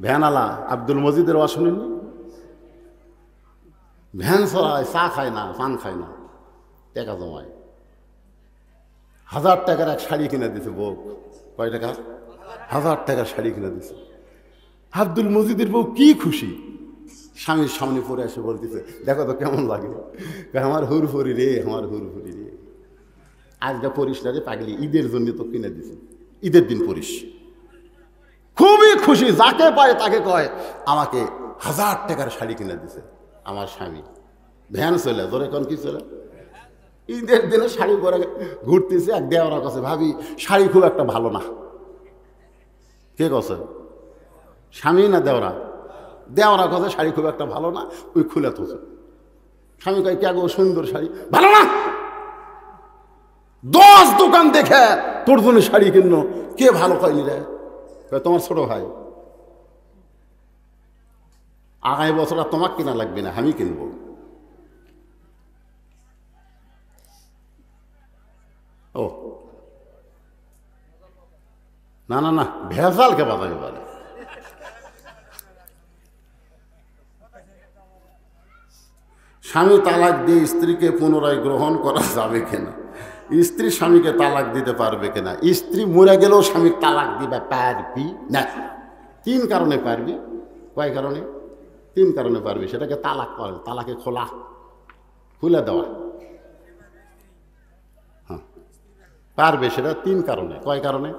ভ্যানওয়ালা আব্দুল মজিদের ওয়াজ শুনেননি? Van চড়ায়, চা খায় না, পান খায় না, টাকা জমায়। 1000 টাকার এক শাড়ি কিনে দিছে বউ। কয় টাকা? 1000 টাকার শাড়ি কিনে দিছে। আব্দুল মজিদের বউ কি খুশি, স্বামীর সামনে পরে এসে বলতেছে, দেখো তো কেমন লাগে। আমার হুরফুরি রে, আমার হুরফুরি রে, আজকে পরিস না রে পাগলি, ঈদের জন্য তো কিনে দিছে, ঈদের দিন পরিস। খুবই খুশি, যাকে পায় তাকে কয় আমাকে 1000 টাকার শাড়ি কিনে দিছে আমার স্বামী। ভ্যান চলে, ধরে কোন কি চলে, ঈদের দিনে শাড়ি পরে ঘুরতেছে। এক দেওয়ার কাছে, ভাবি শাড়ি খুব একটা ভালো না। কে কছে? স্বামী না দেওরা? দেওয়ার কাছে শাড়ি খুব একটা ভালো না, ওই খুলে তোছে। স্বামী কয় কে গো, সুন্দর শাড়ি ভালো না, 10 দোকান দেখে তোর জন্য শাড়ি কিনলো, কে ভালো কয়নি রে? তোমার ছোট ভাই। আগামী বছর আর তোমার কিনা লাগবে না, আমি কিনবো। ও না না না, ভেজালকে বাদামি বলে। স্বামী তালাক দিয়ে স্ত্রীকে পুনরায় গ্রহণ করা যাবে কিনা? স্ত্রী স্বামীকে তালাক দিতে পারবে কিনা? স্ত্রী মরে গেলেও স্বামী তালাক দিবে পারবি না। 3 কারণে পারবি। কয় কারণে? 3 কারণে পারবি। সেটাকে তালাক করে, তালাকে খোলা, খুলে দেওয়া। হ্যাঁ পারবে, সেটা 3 কারণে। কয় কারণে?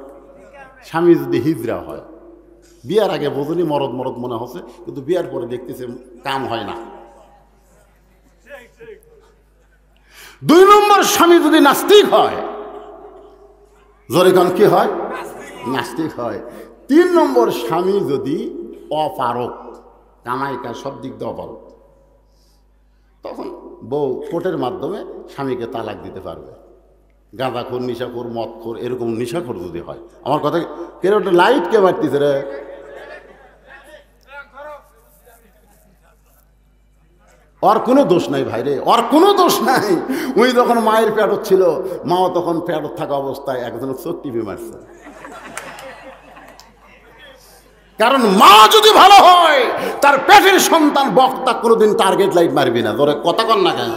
স্বামী যদি হিজড়া হয়, বিয়ার আগে বোঝনি মরদ মরদ মনে হচ্ছে, কিন্তু বিয়ার পরে দেখতেছে কাম হয় না। 2 নম্বর, স্বামী যদি নাস্তিক হয়। জোরে গান কি হয়? নাস্তিক হয়। 3 নম্বর, স্বামী যদি অপারক, কামাই কাজ সব দিক দিয়ে অপারক, তখন বউ কোর্টের মাধ্যমে স্বামীকে তালাক দিতে পারবে। গাঁজাখোর, নিশাখোর, মদখোর, এরকম নিশাখোর যদি হয়। আমার কথা কেন ওটা লাইট কে মারতেছে রে? ওর কোনো দোষ নাই ভাই রে, ওর কোনো দোষ নাই। ওই যখন মায়ের পেটত ছিল, মাও তখন পেটত থাকা অবস্থায় একজনের চোখ টিপে মারছে। কারণ মা যদি ভালো হয়, তার পেটের সন্তান বক্তা কোনোদিন টার্গেট লাইট মারবি না। ধরে কথা কন না কেন?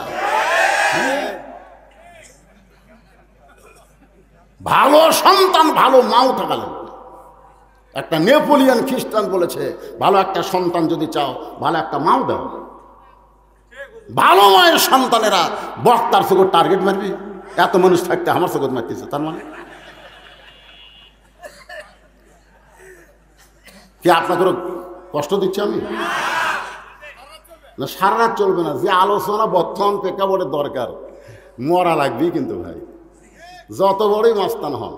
ভালো সন্তান, ভালো মাও থাকা লাগবে। একটা নেপোলিয়ান খ্রিস্টান বলেছে, ভালো একটা সন্তান যদি চাও, ভালো একটা মাও দাও। ভালো মায়ের সন্তানেরা বক্তার চোখে টার্গেট মারবি? এত মানুষ থাকতে আমার চোখে মারতেছে, তার মানে কি আপনাকে কষ্ট দিচ্ছি আমি? না, সারা রাত চলবে না। যে আলোচনা বর্তমান প্রেক্ষাপটের দরকার, মরা লাগবেই কিন্তু ভাই। যত বড়ই মাস্তান হন,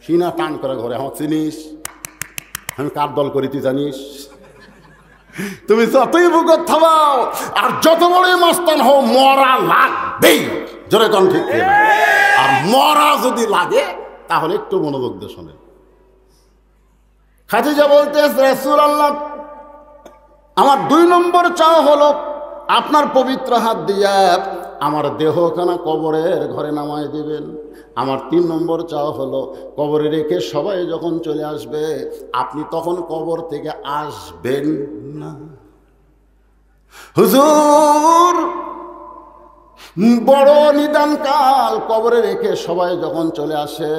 সিনা টান করে ঘরে, আমার চিনিস, আমি কার দল করি তুই জানিস। তুমি যতই বুকত থামাও আর যত বড়ই মাস্তান হও, মরা লাগবেই। জোরে কন ঠিক? আর মরা যদি লাগে তাহলে একটু মনোযোগ দিয়ে শোনেন। খাদিজা বলতেছে, রাসূলুল্লাহ, আমার 2 নম্বর চাওয়া হলো আপনার পবিত্র হাত দিয়ে আমার দেহখানা কবরের ঘরে নামায় দিবেন। আমার 3 নম্বর চাওয়া হলো কবরে রেখে সবাই যখন চলে আসবে, আপনি তখন কবর থেকে আসবেন না। হুজুর, বড় নিদান কাল, কবরে রেখে সবাই যখন চলে আসে,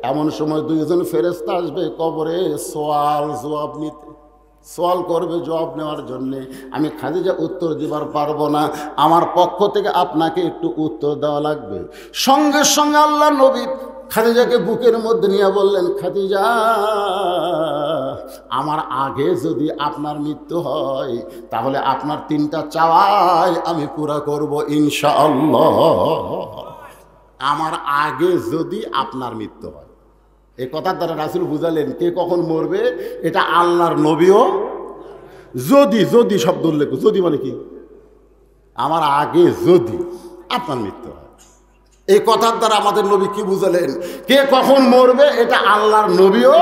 এমন সময় 2 জন ফেরেশতা আসবে কবরে সওয়াল জবাব নিতে। সওয়াল করবে জবাব নেওয়ার জন্যে। আমি খাদিজা উত্তর দিবার পারবো না, আমার পক্ষ থেকে আপনাকে একটু উত্তর দেওয়া লাগবে। সঙ্গে সঙ্গে আল্লাহ নবী খাদিজাকে বুকের মধ্যে নিয়ে বললেন, খাদিজা, আমার আগে যদি আপনার মৃত্যু হয়, তাহলে আপনার 3টা চাওয়াই আমি পুরা করব ইনশাআল্লাহ। আমার আগে যদি আপনার মৃত্যু হয়, এই কথার দ্বারা রাসূল বুঝালেন কে কখন মরবে এটা আল্লাহর নবীও। যদি যদি শব্দ উল্লেখ, যদি মানে কি? আমার আগে যদি আপনার মৃত্যু হয়। এই কথার দ্বারা আমাদের নবী কি বুঝালেন? কে কখন মরবে এটা আল্লাহর নবীও।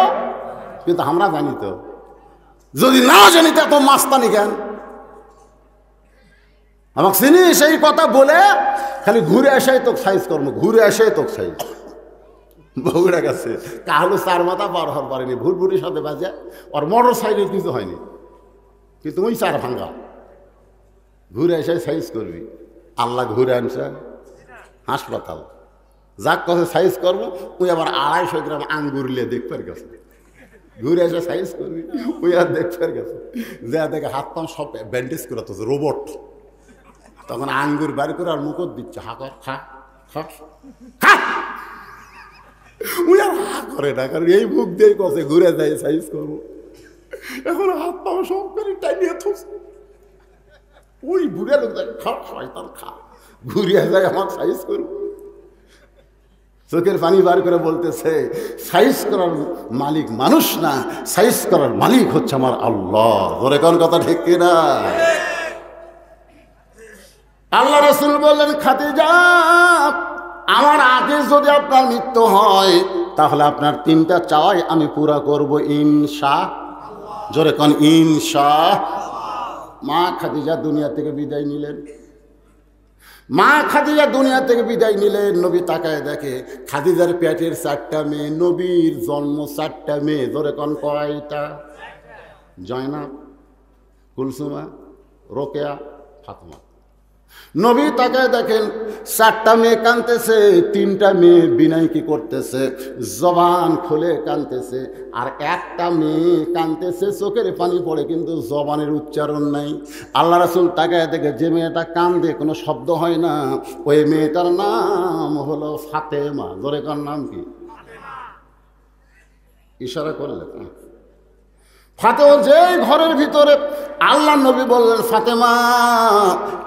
কিন্তু আমরা জানি তো, যদি না জানি তো এত মাস্তানি কেন? আমাকে চিনি সেই কথা বলে খালি ঘুরে আসাই তো সাইজ কর্ম, ঘুরে আসাই তো সাইজ। বগুড়া গেছে, কাহলো 4 মাথা পার হওয়ার পারেনি, ভুটভুটির সাথে বাজে, ওর মোটর সাইকেল কিছু হয়নি, কিন্তু ওই 4 ভাঙ্গা। ঘুরে এসে সাইজ করবি, আল্লাহ ঘুরে আনছে হাসপাতাল। যাক কথা সাইজ করবো, ওই আবার 250 গ্রাম আঙ্গুর লিয়ে দেখবার গেছে। ঘুরে এসে সাইজ করবি, ওই আর দেখবার গেছে, যা দেখে হাত পা সব ব্যান্ডেজ করে তো রোবট। তখন আঙ্গুর বার করে আর মুখত দিচ্ছে, হা কর, খা খা খা। ওই আর হা করে না, কারণ এই মুখ দিয়ে কষে ঘুরে যায় সাইজ করবো। এখন হাত পা সব করে টাইনিয়ে থসে। ওই বুড়ে লোক খা শয়তান খা, ঘুরিয়ে যায় আমার সাইজ করবো। চোখের পানি বার করে বলতেছে, সাইজ করার মালিক মানুষ না, সাইজ করার মালিক হচ্ছে আমার আল্লাহ। ধরে কোন কথা ঠিক কিনা? আল্লাহ রাসূল বললেন, খাদিজা, আমার আগে যদি আপনার মৃত্যু হয় তাহলে আপনার 3টা চাওয়াই আমি পুরা করব ইনশাআল্লাহ। জোরে কোন ইনশাআল্লাহ। মা খাদিজা দুনিয়া থেকে বিদায় নিলেন। মা খাদিজা দুনিয়া থেকে বিদায় নিলেন। নবী তাকায় দেখে খাদিজার পেটের 4টা মেয়ে, নবীর জন্ম 4টা মেয়ে। ধরে কোন কয়টা? জয়নাব, কুলসুমা, রোকেয়া, ফাতেমা। নবী তাকায় দেখেন 4টা মেয়ে কাঁদতেছে, 3টা মেয়ে বিনয় কি করতেছে, জবান খুলে কাঁদতেছে, আর 1টা মেয়ে কাঁদতেছে, চোখের পানি পড়ে কিন্তু জবানের উচ্চারণ নাই। আল্লাহ রাসূল তাকায় দেখে যে মেয়েটা কান্দে কোনো শব্দ হয় না, ওই মেয়েটার নাম হলো ফাতেমা। ধরে কার নাম কি? ইশারা করলে ফাতেমা। যে ঘরের ভিতরে আল্লাহ নবী বললেন, ফাতেমা,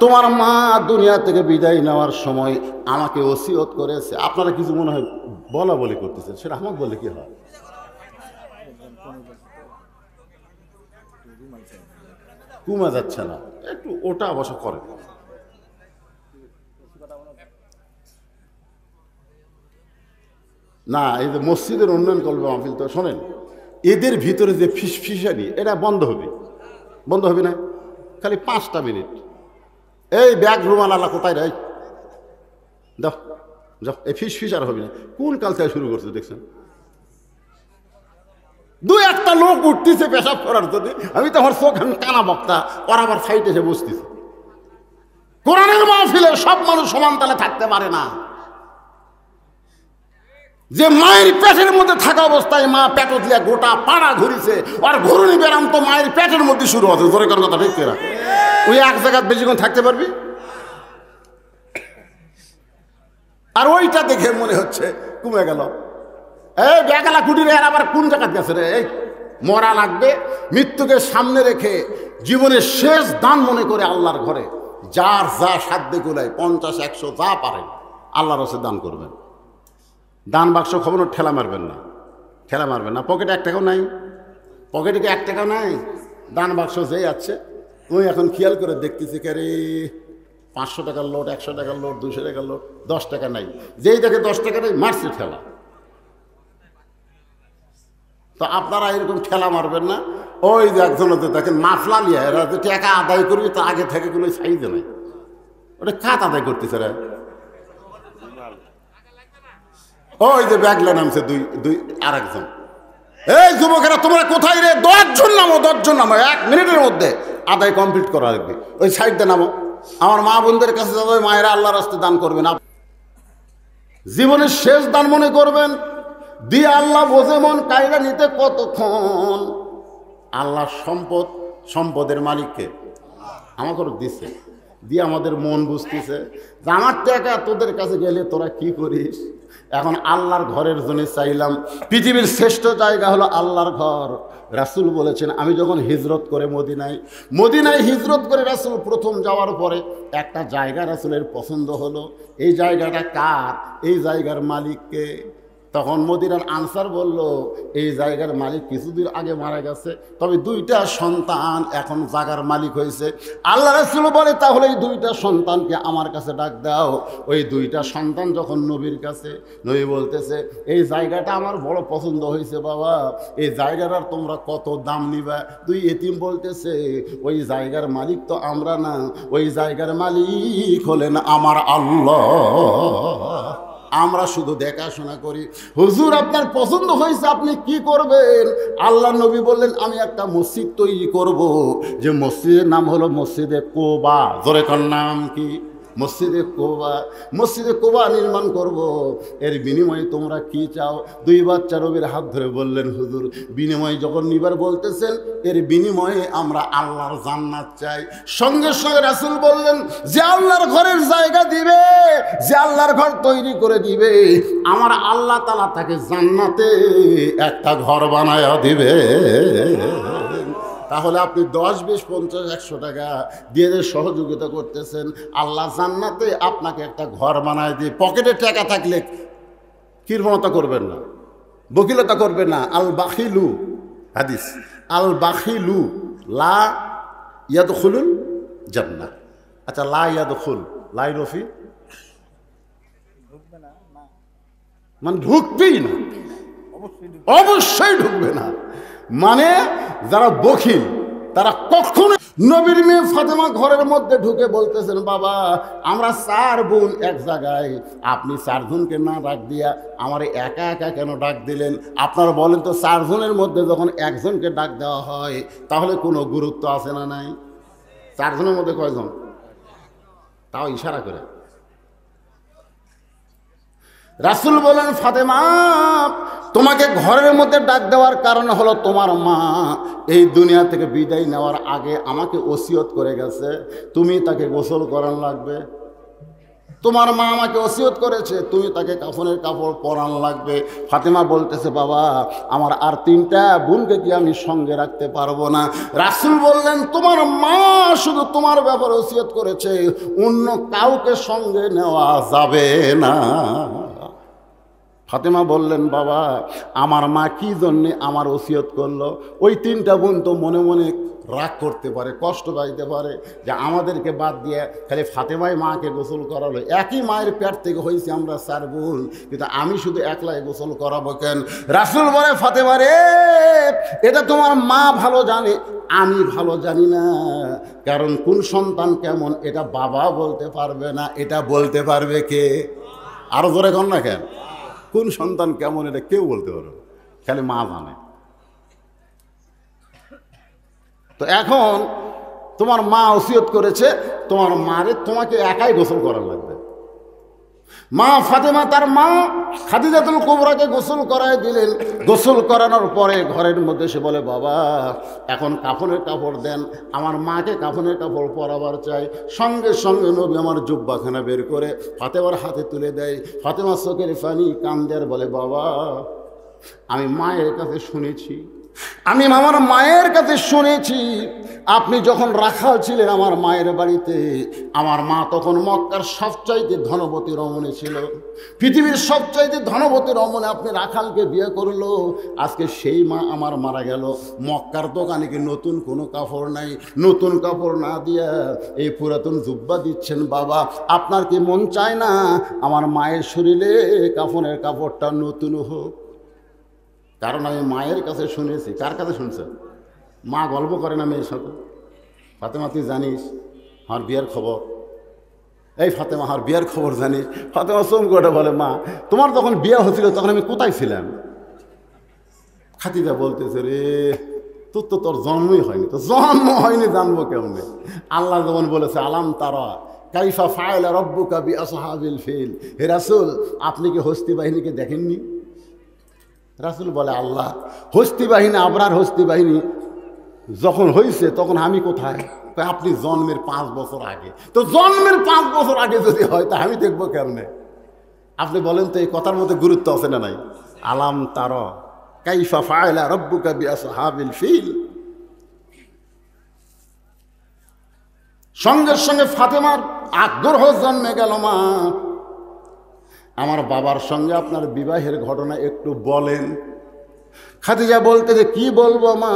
তোমার মা দুনিয়া থেকে বিদায় নেওয়ার সময় আমাকে ওসিয়ত করেছে। আপনারা কিছু মনে হয় বলা বলি করতেছেন, সেটা আমাকে বললে কি হয়? কমে যাচ্ছে না, একটু ওটা অবশ্য করে না। এই যে মসজিদের উন্নয়ন করবে মাহফিল, তো শোনেন, এদের ভিতরে যে ফিসফিসানি, এটা বন্ধ হবে। বন্ধ হবে না, খালি 5টা মিনিট। এই ব্যাগ রুমাল আল্লাহ কোথায় রে? দাও যাও, এই ফিসফিস আর হবে না। কোন কাল থেকে শুরু করছে দেখছেন? 2-1টা লোক উঠতেছে পেশাব করার জন্য, আমি তো আমার চোখ কানা বক্তা, ওরা আবার সাইডে এসে বসতেছে। কোরআনের মাহফিলে সব মানুষ সমান তালে থাকতে পারে না। যে মায়ের পেটের মধ্যে থাকা অবস্থায় মা পেট দিয়ে গোটা পাড়া ঘুরিছে, আর ঘুরুনি ব্যারাম তো মায়ের পেটের মধ্যে শুরু হচ্ছে। জোরে করার কথা ঠিক কিনা? ওই এক জায়গায় বেশিক্ষণ থাকতে পারবি? আর ওইটা দেখে মনে হচ্ছে কমে গেল। এই বেগালা কুটিরে আর আবার কোন জায়গায় গেছে রে? এই মরা লাগবে, মৃত্যুকে সামনে রেখে জীবনের শেষ দান মনে করে আল্লাহর ঘরে যার যা সাধ্যে গোলায় 50-100 যা পারেন আল্লাহর কাছে দান করবেন। দান বাক্স খবর ঠেলা মারবেন না, ঠেলা মারবেন না। পকেটে 1 টাকাও নাই, পকেটে কি 1 টাকাও নাই? দান বাক্স যেই আছে, ওই এখন খেয়াল করে দেখতেছি কে রে, 500 টাকার লোট, 100 টাকার লোট, 200 টাকার লোট, 10 টাকা নাই। যেই দেখে 10 টাকা নেই, মারছে ঠেলা। তো আপনারা এরকম ঠেলা মারবেন না। ওই যে একজন দেখেন মাফলা নিয়ে, এরা যে টাকা আদায় করবি তো আগে থেকে কোনো সাইজে নাই, ওটা কাত আদায় করতেছে রে। ওই যে ব্যাগলা নামছে দুই আর একজন। এই যুবকেরা তোমরা কোথায় রে? 10 জন নামো, 10 জন নামো, 1 মিনিটের মধ্যে আদায় কমপ্লিট করা লাগবে। ওই সাইডে নামো। আমার মা বোনদের কাছে যাবো, মায়েরা আল্লাহর রাস্তায় দান করবেন, জীবনের শেষ দান মনে করবেন। দিয়ে আল্লাহ বোঝে মন কায়রা নিতে কতক্ষণ। আল্লাহ সম্পদের মালিককে আমাকে দিচ্ছে, দিয়ে আমাদের মন বুঝতেছে যে আমার টাকা তোদের কাছে গেলে তোরা কি করিস। এখন আল্লাহর ঘরের জন্য চাইলাম। পৃথিবীর শ্রেষ্ঠ জায়গা হলো আল্লাহর ঘর। রাসূল বলেছেন, আমি যখন হিজরত করে মদিনায় হিজরত করে রাসূল প্রথম যাওয়ার পরে একটা জায়গা রাসূলের পছন্দ হলো। এই জায়গাটা কার? এই জায়গার মালিককে। তখন মদিনার আনসার বলল, এই জায়গার মালিক কিছুদিন আগে মারা গেছে, তবে 2টা সন্তান এখন জায়গার মালিক হয়েছে। আল্লাহ রাসূল বলে, তাহলে এই 2টা সন্তানকে আমার কাছে ডাক দাও। ওই 2টা সন্তান যখন নবীর কাছে, নবী বলতেছে, এই জায়গাটা আমার বড় পছন্দ হয়েছে বাবা, এই জায়গাটার তোমরা কত দাম নিবা? 2 এতিম বলতেছে, ওই জায়গার মালিক তো আমরা না, ওই জায়গার মালিক হলেন আমার আল্লাহ। আমরা শুধু দেখাশোনা করি। হুজুর আপনার পছন্দ হয়েছে, আপনি কি করবেন? আল্লাহ নবী বললেন আমি একটা মসজিদ তৈরি করব, যে মসজিদের নাম হলো মসজিদে কোবা। জোরে কর নাম কি? মসজিদে কোবা। মসজিদে কোবা নির্মাণ করব, এর বিনিময়ে তোমরা কি চাও? দুই বাচ্চা নবীর হাত ধরে বললেন হুজুর বিনিময়ে যখন নিবার বলতেছেন, এর বিনিময়ে আমরা আল্লাহর জান্নাত চাই। সঙ্গে সঙ্গে রাসূল বললেন যে আল্লাহর ঘরের জায়গা দিবে, যে আল্লাহর ঘর তৈরি করে দিবে, আমার আল্লাহ তাআলা তাকে জান্নাতে একটা ঘর বানায় দিবে। তাহলে আপনি 10, 20, 50, 100 টাকা দিয়ে যে সহযোগিতা করতেছেন, আল্লাহ জান্নাতে আপনাকে একটা ঘর বানায় দিয়ে, পকেটে টাকা থাকলে কৃপণতা করবেন না, বকিলতা করবেন না। আল বাখিলু, হাদিস, আল বাখিলু লা ইয়াদখুলুল জান্নাহ। আচ্ছা, লা ইয়াদখুল, লাই রফি মানে ঢুকবেই না, অবশ্যই ঢুকবে না। মানে যারা বখিল তারা কখনো। নবীর মেয়ে ফাতেমা ঘরের মধ্যে ঢুকে বলতেছেন বাবা আমরা 4 বোন এক জায়গায়, আপনি 4 জনকে না ডাক দিয়া আমার একা একা কেন ডাক দিলেন? আপনারা বলেন তো 4 জনের মধ্যে যখন একজনকে ডাক দেওয়া হয় তাহলে কোনো গুরুত্ব আছে না নাই? 4 জনের মধ্যে কয়জন? তাও ইশারা করে। রাসূল বলেন ফাতেমা তোমাকে ঘরের মধ্যে ডাক দেওয়ার কারণ হলো তোমার মা এই দুনিয়া থেকে বিদায় নেওয়ার আগে আমাকে ওসিয়ত করে গেছে, তুমি তাকে গোসল করান লাগবে। তোমার মা আমাকে ওসিয়ত করেছে, তুমি তাকে কাফনের কাপড় পরান লাগবে। ফাতেমা বলতেছে বাবা আমার আর 3টা বোনকে কি আমি সঙ্গে রাখতে পারবো না? রাসূল বললেন তোমার মা শুধু তোমার ব্যাপারে ওসিয়ত করেছে, অন্য কাউকে সঙ্গে নেওয়া যাবে না। ফাতেমা বললেন বাবা আমার মা কি জন্যে আমার ওসিয়ত করলো? ওই 3টা বোন তো মনে মনে রাগ করতে পারে, কষ্ট পাইতে পারে যে আমাদেরকে বাদ দিয়ে খালি ফাতেমাই মাকে গোসল করালো। একই মায়ের পেট থেকে হয়েছে আমরা 4 বোন, কিন্তু আমি শুধু একলাই গোসল করাবো কেন? রাসূল বলে ফাতেমা রে এটা তোমার মা ভালো জানে, আমি ভালো জানি না। কারণ কোন সন্তান কেমন এটা বাবা বলতে পারবে না, এটা বলতে পারবে কে? আরো জোরে কর না কেন? কোন সন্তান কেমন এটা কেউ বলতে পারবে, খালি মা জানে। তো এখন তোমার মা ওসিয়ত করেছে তোমার মারে তোমাকে একাই গোসল করা লাগবে। মা ফাতেমা তার মা খাদিজাতুল কুবরাকে গোসল করায় দিলেন। গোসল করানোর পরে ঘরের মধ্যে সে বলে বাবা এখন কাফনের কাপড় দেন, আমার মাকে কাফনের কাপড় পরাবার চাই। সঙ্গে সঙ্গে নবী আমার জুব্বাখানা বের করে ফাতেমার হাতে তুলে দেয়। ফাতেমা চোখের পানি কান্দে আর বলে বাবা আমি মায়ের কাছে শুনেছি, আমি আমার মায়ের কাছে শুনেছি আপনি যখন রাখাল ছিলেন আমার মায়ের বাড়িতে, আমার মা তখন মক্কার সবচাইতে ধনবতী রমণী ছিল, পৃথিবীর সবচাইতে ধনবতী রমণী আপনি রাখালকে বিয়ে করলো। আজকে সেই মা আমার মারা গেল, মক্কার দোকানে কি নতুন কোনো কাপড় নাই, নতুন কাপড় না দিয়া এই পুরাতন জুব্বা দিচ্ছেন। বাবা আপনার কি মন চায় না আমার মায়ের শরীরে কাফনের কাপড়টা নতুন হোক? কারণ আমি মায়ের কাছে শুনেছি। কার কাছে শুনছে? মা গল্প করে না মেয়ের সাথে, ফাতেমা তুই জানিস আমার বিয়ের খবর? এই ফাতেমা আমার বিয়ের খবর জানিস? ফাতেমা চমকে বলে মা তোমার যখন বিয়ে হচ্ছিল তখন আমি কোথায় ছিলাম? খাদিজা বলতেছে রে তোর জন্মই হয়নি, তো জন্ম হয়নি জানবো কেমনে? আল্লাহ যেমন বলেছে আলাম তারা কাইফা ফাআলা রাব্বুকা বিআসহাবিল ফিল। হে রাসূল আপনি কি হস্তি বাহিনীকে দেখেননি? রাসূল বলে আল্লাহ হস্তি বাহিনী, আবরার হস্তি বাহিনী যখন হয়েছে তখন আমি কোথায়? আপনি জন্মের 5 বছর আগে। তো জন্মের 5 বছর আগে যদি হয় তা আমি দেখবো কেমনে? আপনি বলেন তো এই কথার মধ্যে গুরুত্ব আছে না নাই? আলাম তারা কাইফা ফাআলা রাব্বুকা বিআসহাবিল ফিল। সঙ্গে সঙ্গে ফাতেমার আগ্রহ জন্মে গেল মা আমার বাবার সঙ্গে আপনার বিবাহের ঘটনা একটু বলেন। খাদিজা বলতে যে কি বলবো মা,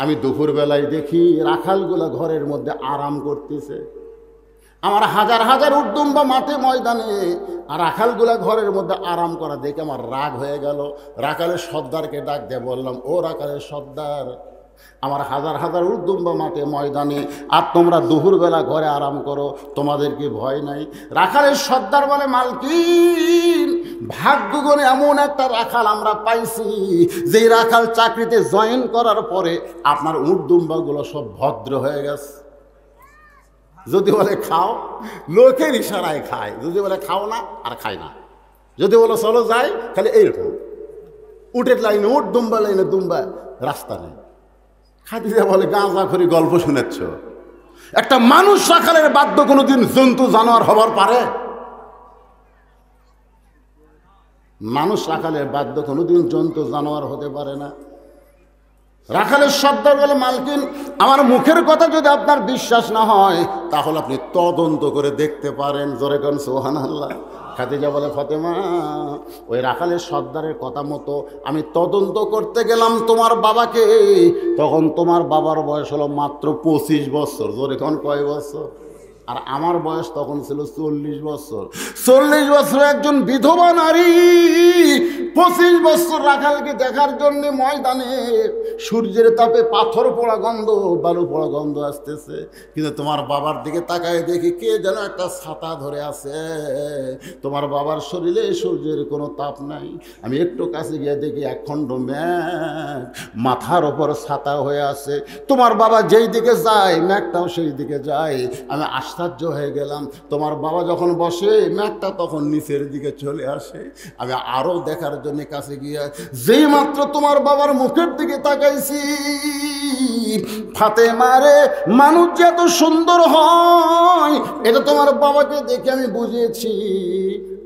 আমি দুপুরবেলায় দেখি রাখালগুলা ঘরের মধ্যে আরাম করতেছে, আমার হাজার হাজার উদ্দম্বা মাঠে ময়দানে আর রাখালগুলা ঘরের মধ্যে আরাম করা দেখে আমার রাগ হয়ে গেল। রাখালের সর্দারকে ডাক দিয়ে বললাম ও রাখালের সর্দার আমার হাজার হাজার উর্দুম্বা মাঠে ময়দানে, আর তোমরা দুপুরবেলা ঘরে আরাম করো, তোমাদের কি ভয় নাই? রাখালের সর্দার বলে, মালকিন, ভাগ্য করে এমন একটা রাখাল আমরা পাইছি, যেই রাখাল চাকরিতে জয়েন করার পরে আপনার উর্দুম্বাগুলো সব ভদ্র হয়ে গেছে। যদি বলে খাও, লোকের ইশারায় খায়। যদি বলে খাও না, আর খায় না। যদি বলো চলো যাই, খালি এইরকম উটের লাইনে উঠ, দুম্বা লাইনে দুম্বা, রাস্তা নেই। খাদিজা বলে, গাঁজা খড়ি গল্প শুনেছ? একটা মানুষ রাখালের বাধ্য কোনোদিন জন্তু জানোয়ার হবার পারে? মানুষ রাখালের বাধ্য কোনোদিন জন্তু জানোয়ার হতে পারে না। রাখালের সর্দার বলে, মালকিন, আমার মুখের কথা যদি আপনার বিশ্বাস না হয়, তাহলে আপনি তদন্ত করে দেখতে পারেন। জোরে কোন সুবহানাল্লাহ। খাদিজা বলে, ফাতেমা, ওই রাখালের সর্দারের কথা মতো আমি তদন্ত করতে গেলাম তোমার বাবাকে, তখন তোমার বাবার বয়স হলো মাত্র 25 বছর। জোরে কোন কয় বছর? আর আমার বয়স তখন ছিল 40 বছর। 40 বছর একজন বিধবা নারী 25 বছর রাখালকে দেখার জন্য ময়দানে সূর্যের তাপে পাথর পোড়া গন্ধ, বালু পোড়া গন্ধ আসতেছে, কিন্তু তোমার বাবার দিকে তাকায় দেখি কে যেন একটা ছাতা ধরে আছে। তোমার বাবার শরীরে সূর্যের কোনো তাপ নাই। আমি একটু কাছে গিয়ে দেখি একখণ্ড মেঘ মাথার ওপর ছাতা হয়ে আছে। তোমার বাবা যেই দিকে যায় মেঘটাও সেই দিকে যায়। আমি আশ্চর্য হয়ে গেলাম। তোমার বাবা যখন বসে মেঘটা তখন নিচের দিকে চলে আসে। আমি আরো দেখার জন্য কাছে গিয়ে যেই মাত্র তোমার বাবার মুখের দিকে তাকাইছি, ফাতেমা রে, মানুষ যে এত সুন্দর হয় এটা তোমার বাবাকে দেখে আমি বুঝেছি।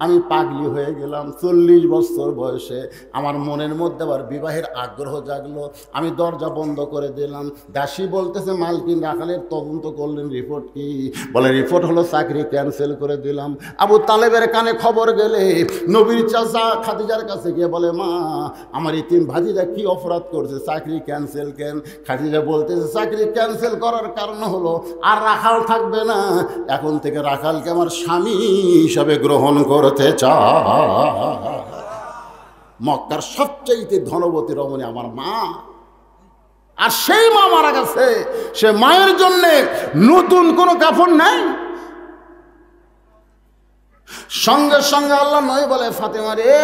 আমি পাগলি হয়ে গেলাম। 40 বছর বয়সে আমার মনের মধ্যে আবার বিবাহের আগ্রহ জাগলো। আমি দরজা বন্ধ করে দিলাম। দাসী বলতেছে, মালকিন, রাখালের তদন্ত করলেন, রিপোর্ট কি? বলে, রিপোর্ট হলো চাকরি ক্যান্সেল করে দিলাম। আবু তালেবের কানে খবর গেলে নবীর চাচা খাদিজার কাছে গিয়ে বলে, মা, আমার এই 3 ভাতিজা কি অপরাধ করছে, চাকরি ক্যান্সেল কেন? খাদিজা বলতেছে, চাকরি ক্যান্সেল করার কারণ হলো আর রাখাল থাকবে না, এখন থেকে রাখালকে আমার স্বামী হিসাবে গ্রহণ করতে চায়। মক্কার সবচেয়ে ধনবতী রমণী আমার মা, আর সেই মা মারা গেছে। সে মায়ের জন্য নতুন কোনো কাফন নাই। সঙ্গে সঙ্গে আল্লাহ নয় বলে, ফাতেমা রে,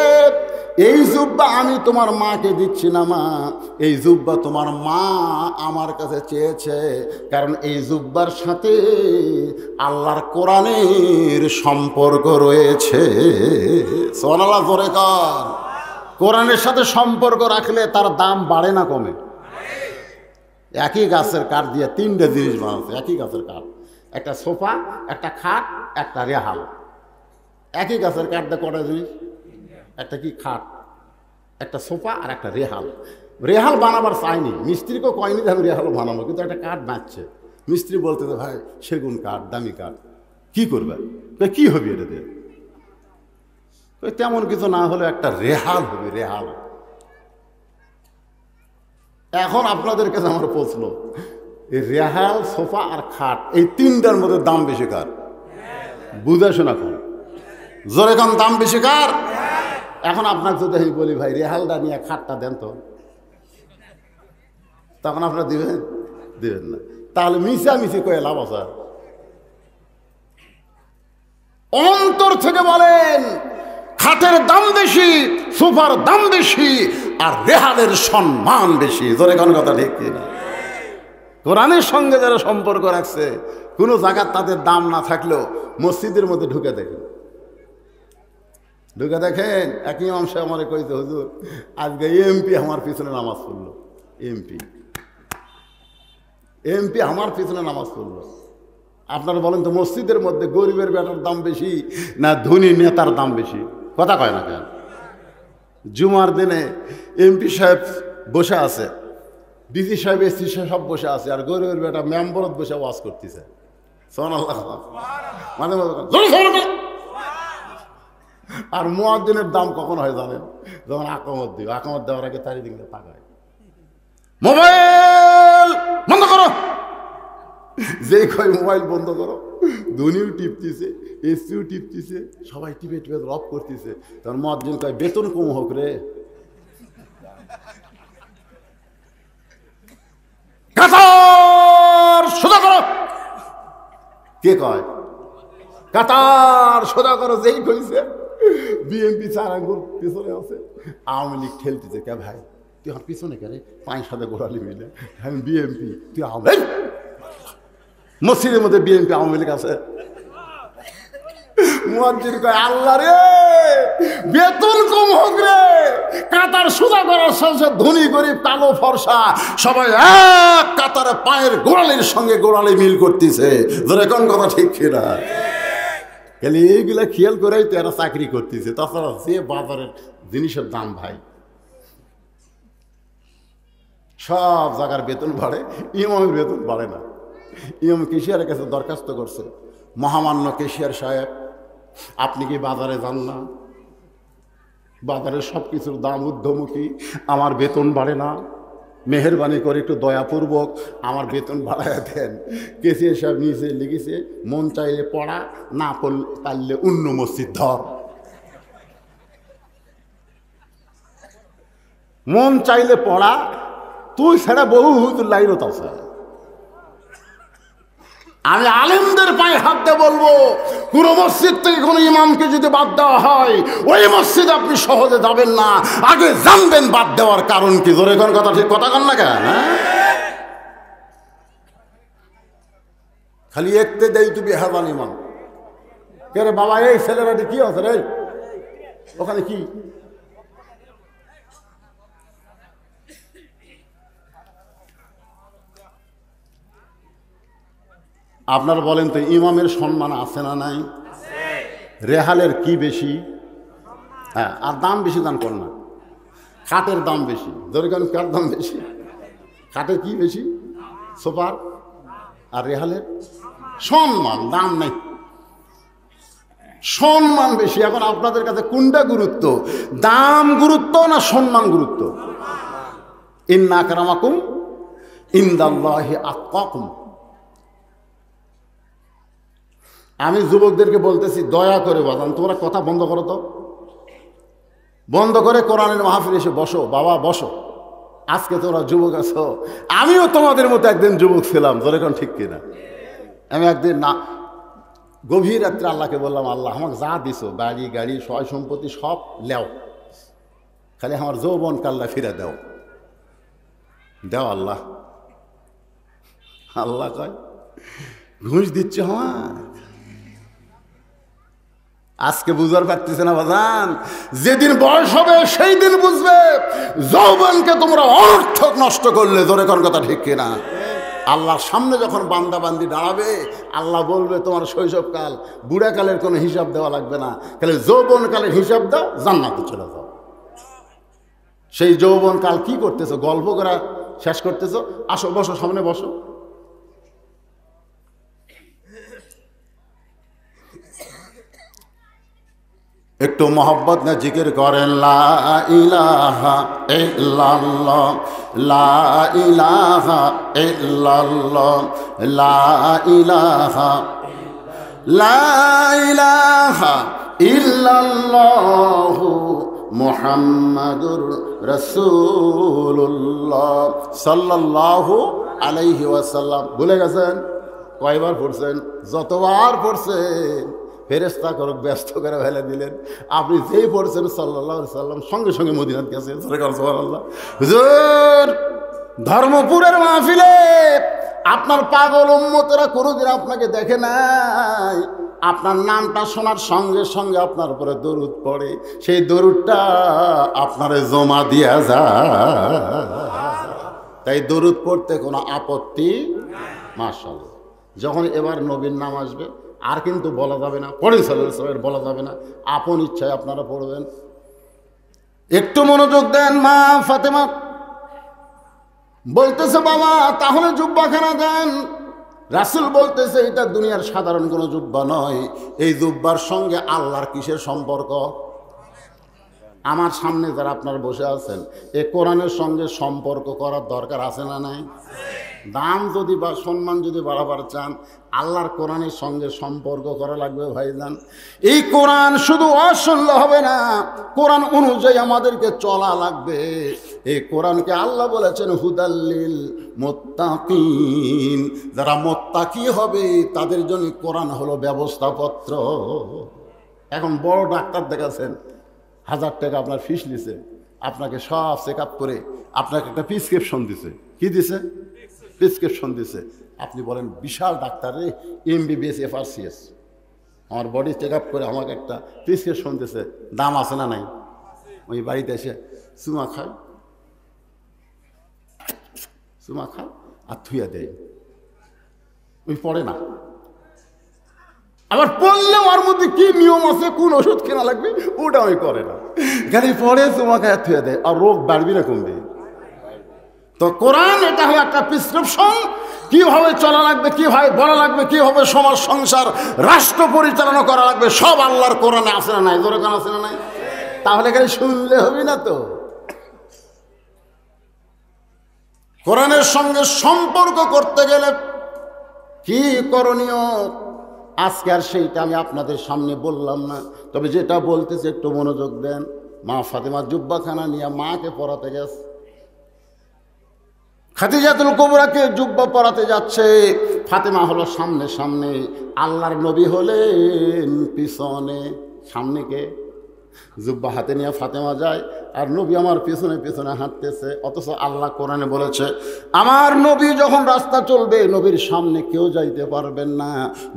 এই জুব্বা আমি তোমার মাকে দিচ্ছি না মা, এই জুব্বা তোমার মা আমার কাছে চেয়েছে, কারণ এই জুব্বার সাথে আল্লাহর কোরআনের সম্পর্ক রয়েছে। সুবহানাল্লাহ, জোরে কার। কোরআনের সাথে সম্পর্ক রাখলে তার দাম বাড়ে না কমে? একই গাছের কাঠ দিয়ে 3টে জিনিস বানাচ্ছে। একই গাছের কাঠ, একটা সোফা, একটা খাট, একটা রেহাল। একই গাছের কাঠ দিয়ে কটা জিনিস? একটা কি খাট, একটা সোফা, আর একটা রেহাল। রেহাল বানাবার চাইনি, মিস্ত্রিকেও কয়নি যে আমি রেহালও বানাবো, কিন্তু একটা কাঠ বাঁচছে। মিস্ত্রি বলতে, ভাই সেগুন কাঠ, দামি কাঠ, কি করবে? কি হবে এটা দিয়ে? তেমন কিছু না হলে একটা রেহাল হবে, রেহাল। এখন আপনাদের কাছে আমার প্রশ্ন, এই রেহাল, সোফা আর খাট, এই 3টার মধ্যে দাম বেশি কার? বুঝে শোনা কর, জোরে কম, দাম বেশি কার? এখন আপনার যদি আমি বলি, ভাই রেহালটা নিয়ে খাটটা দেন তো, তখন আপনারা দিবেন? দিবেন না। তাহলে মিশামিশি করে লাভ আছে? অন্তর থেকে বলেন, খাটের দাম বেশি, সোফার দাম বেশি, আর রেহালের সম্মান বেশি। জোরে কোন কথা ঠিক কিনা? কোরআনের সঙ্গে যারা সম্পর্ক রাখছে, কোনো জায়গার তাদের দাম না থাকলেও মসজিদের মধ্যে ঢুকে দেখেন, ঢুকে দেখেন। একই ইমাম সাহেব আমারে কইতে, হুজুর আজকে এমপি আমার পিছনে নামাজ পড়লো, এমপি আমার পিছনে নামাজ পড়লো। আপনারা বলেন তো, মসজিদের মধ্যে গরিবের বেটার দাম বেশি না ধনী নেতার দাম বেশি? কথা কয় না কেন? জুমার দিনে এমপি সাহেব বসে আছে, ডিসি সাহেব, এসি সাহেব সব বসে আছে, আর গরিবের বেটা মেম্বরত বসে ওয়াজ করতেছে। মানে আর মুয়াজ্জিনের দাম কখন হয় জানেন? যখন আকামত দিবে, আকামত দেওয়ার আগে চারিদিকে তাকায়, মোবাইল বন্ধ করো, যে কয় মোবাইল বন্ধ করো, ধনীও টিপতেছে, এসিও টিপতেছে, সবাই টিপে টিপে রব করতেছে। তখন মুয়াজ্জিন কয়, বেতন কম হোক রে। কাতার সোজা করো। কে কয় কাতার সোজা করো? যেই কইছে বিএনপি 4 আঙ্গুল পিছনে আছে, আওয়ামী লীগ ঠেলতেছে। কে ভাই তুই আমার পিছনে কে রে? পায়ের সাথে গোড়ালি মিলে আমি বিএনপি, তুই আওয়ামী। মসজিদের মধ্যে বিএনপি আওয়ামী লীগ আছে। মুয়াজ্জিন কয় আল্লাহ রে বেতন কম হোক রে, কাতার সোজা করার সাথে ধনী গরিব কালো ফর্সা সবাই এক কাতারে পায়ের গোড়ালির সঙ্গে গোড়ালি মিল করতেছে। ধরে কোন কথা ঠিক কিনা? খালি এইগুলা খেয়াল করেই তো এরা চাকরি করতেছে। তাছাড়া যে বাজারের জিনিসের দাম ভাই, সব জায়গার বেতন বাড়ে, ইমামের বেতন বাড়ে না। ইমাম কেশিয়ারের কাছে দরখাস্ত করছে, মহামান্য কেশিয়ার সাহেব আপনি কি বাজারে যান না? বাজারের সব কিছুর দাম ঊর্ধ্বমুখী, আমার বেতন বাড়ে না, মেহেরবানি করে একটু দয়াপূর্বক আমার বেতন বাড়ায় দেন। কেশিয়ার সাহেব নিচে লিখেছে, মন চাইলে পড়া, না পারলে অন্য মসজিদ ধর। মন চাইলে পড়া, তুই সেটা বহু হুজুর লাইনত আছে। আমি আলেমদের পায়ে হাত দিয়ে বলবো, কোন মসজিদ থেকে কোনো ইমামকে যদি বাদ দেওয়া হয় ওই মসজিদ আপনি সহজে যাবেন না, আগে জানবেন বাদ দেওয়ার কারণ কি। জোরে কোন কথা ঠিক কথা কন না কেন? খালি একতে দেই তুমি হেজান ইমাম কে রে বাবা? এই ছেলেরা কি আছে রে ওখানে? কি আপনারা বলেন তো, ইমামের সম্মান আছে না নাই? রেহালের কি বেশি? হ্যাঁ, আর দাম বেশি দান কর না, খাটের দাম বেশি। ধরে কেন কার দাম বেশি? খাটের কি বেশি? সোফার। আর রেহালের সম্মান, দাম নেই, সম্মান বেশি। এখন আপনাদের কাছে কোনটা গুরুত্ব, দাম গুরুত্ব না সম্মান গুরুত্ব? ইন্না আকরামাকুম ইনদাল্লাহি আতকাকুম। আমি যুবকদেরকে বলতেছি, দয়া করে বাজান তোমরা কথা বন্ধ করো তো, বন্ধ করে কোরআনের মাহফিলে এসে বসো। বাবা বসো, আজকে তোমরা যুবক আছো, আমিও তোমাদের মতো একদিন যুবক ছিলাম। তোর এখন ঠিক কিনা? আমি একদিন না গভীর রাত্রে আল্লাহকে বললাম, আল্লাহ আমাকে যা দিছো, বাড়ি গাড়ি সয় সম্পত্তি সব লেও, খালি আমার যৌবন কাল্লা ফিরে দাও, দেও আল্লাহ। আল্লাহ কয় ঘুষ দিচ্ছে আমার। আজকে বুঝার পারতেছে না বাজান, যেদিন বয়স হবে সেই দিন বুঝবে যৌবনকে তোমরা অনর্থক নষ্ট করলে। জোরে কোন কথা ঠিক কিনা? আল্লাহর সামনে যখন বান্দা বান্দি দাঁড়াবে, আল্লাহ বলবে তোমার শৈশবকাল বুড়াকালের কোনো হিসাব দেওয়া লাগবে না, তাহলে যৌবনকালের হিসাব দাও, জান্নাতে চলে যাও। সেই যৌবনকাল কি করতেছো? গল্প করা শেষ করতেছো? আসো বসো, সামনে বসো। একটু মোহব্বত না জিকির করেন, লা ইলাহা ইল্লাল্লাহ, লা ইলাহা ইল্লাল্লাহ, লা ইলাহা, লা ইলাহা ইল্লাল্লাহ মুহাম্মাদুর রাসূলুল্লাহ সাল্লাল্লাহু আলাইহি ওয়াসাল্লাম। ভুলে গেছেন? কয়বার পড়ছেন? যতবার পড়ছেন ফেরেশতা করুক ব্যস্ত করে ফেলে দিলেন। আপনি যেই পড়ছেন সাল্লাল্লাহু আলাইহি সাল্লাম সঙ্গে সঙ্গে মদিনাত গেছে। সুবহানাল্লাহ। হুজুর ধর্মপুরের মাহফিলে আপনার পাগল উম্মতেরা কোনোদিন আপনাকে দেখে নাই, আপনার নামটা শোনার সঙ্গে সঙ্গে আপনার উপরে দরুদ পড়ে, সেই দরুদটা আপনারে জমা দিয়া যায়। তাই দরুদ পড়তে কোনো আপত্তি মাশাআল্লাহ। যখন এবার নবীর নাম আসবে আর কিন্তু বলা যাবে না পড়েন সাল্লাল্লাহু আলাইহি ওয়াসাল্লাম, বলা যাবে না, আপন ইচ্ছায় আপনারা পড়বেন। একটু মনোযোগ দেন। মা ফাতেমা বলতেছে, বাবা তাহলে জুব্বাখানা দেন। রাসূল বলতেছে, এটা দুনিয়ার সাধারণ কোনো জুব্বা নয়, এই জুব্বার সঙ্গে আল্লাহর কিসের সম্পর্ক? আমার সামনে যারা আপনারা বসে আছেন, এ কোরআনের সঙ্গে সম্পর্ক করার দরকার আছে না নাই? দাম যদি বা সম্মান যদি বাড়াবার চান, আল্লাহর কোরআনের সঙ্গে সম্পর্ক করা লাগবে ভাইজান। এই কোরআন শুধু শুনলে হবে না, কোরআন অনুযায়ী আমাদেরকে চলা লাগবে। এই কোরআনকে আল্লাহ বলেছেন হুদাল্লিল মুত্তাকিন, যারা মুত্তাকি হবে তাদের জন্য কোরআন হলো ব্যবস্থাপত্র। এখন বড় ডাক্তার দেখাচ্ছেন, 1000 টাকা আপনার ফিস নিছে, আপনাকে সব চেক আপ করে আপনাকে একটা প্রিসক্রিপশন দিছে। কি দিছে? প্রিসক্রিপশন দিছে। আপনি বলেন বিশাল ডাক্তারে MBBS FRCS, আমার বডি চেক আপ করে আমাকে একটা প্রিসক্রিপশন দিছে, দাম আছে না নাই? ওই বাড়িতে এসে চুমা খায় আর থুইয়া দেয়, ওই পড়ে না। আবার পড়লে ওর মধ্যে কি নিয়ম আছে, কোন ওষুধ কেনা লাগবে ওটা ওই করে না, খালি পড়ে চুমা খায় থুইয়া দেয়। আর রোগ বাড়বি না কমবে? তো কোরআন এটা হলো একটা প্রেসক্রিপশন, কিভাবে চলা লাগবে, কিভাবে বলা লাগবে, কিভাবে সমাজ সংসার রাষ্ট্র পরিচালনা করা লাগবে, সব আল্লাহর কোরআনে আছে না নাই? জোরে কোন আছে না নাই? তাহলে খালি শুনলে হবে না তো। কোরআনের সঙ্গে সম্পর্ক করতে গেলে কি করণীয়, আজকে আর সেইটা আমি আপনাদের সামনে বললাম না। তবে যেটা বলতেছে একটু মনোযোগ দেন। মা ফাতেমা জুব্বাখানা নিয়ে মাকে পড়াতে গেছে, খাদিজাতুল কুবরাকে জুব্বা পরাতে যাচ্ছে। ফাতেমা হলো সামনে সামনে, আল্লাহর নবী হলেন পিছনে। সামনে কে? জুব্বা হাতে নিয়ে ফাতেমা যায়, আর নবী আমার পিছনে পিছনে হাঁটতেছে। অথচ আল্লাহ কোরআনে বলেছে আমার নবী যখন রাস্তা চলবে নবীর সামনে কেউ যাইতে পারবেন না।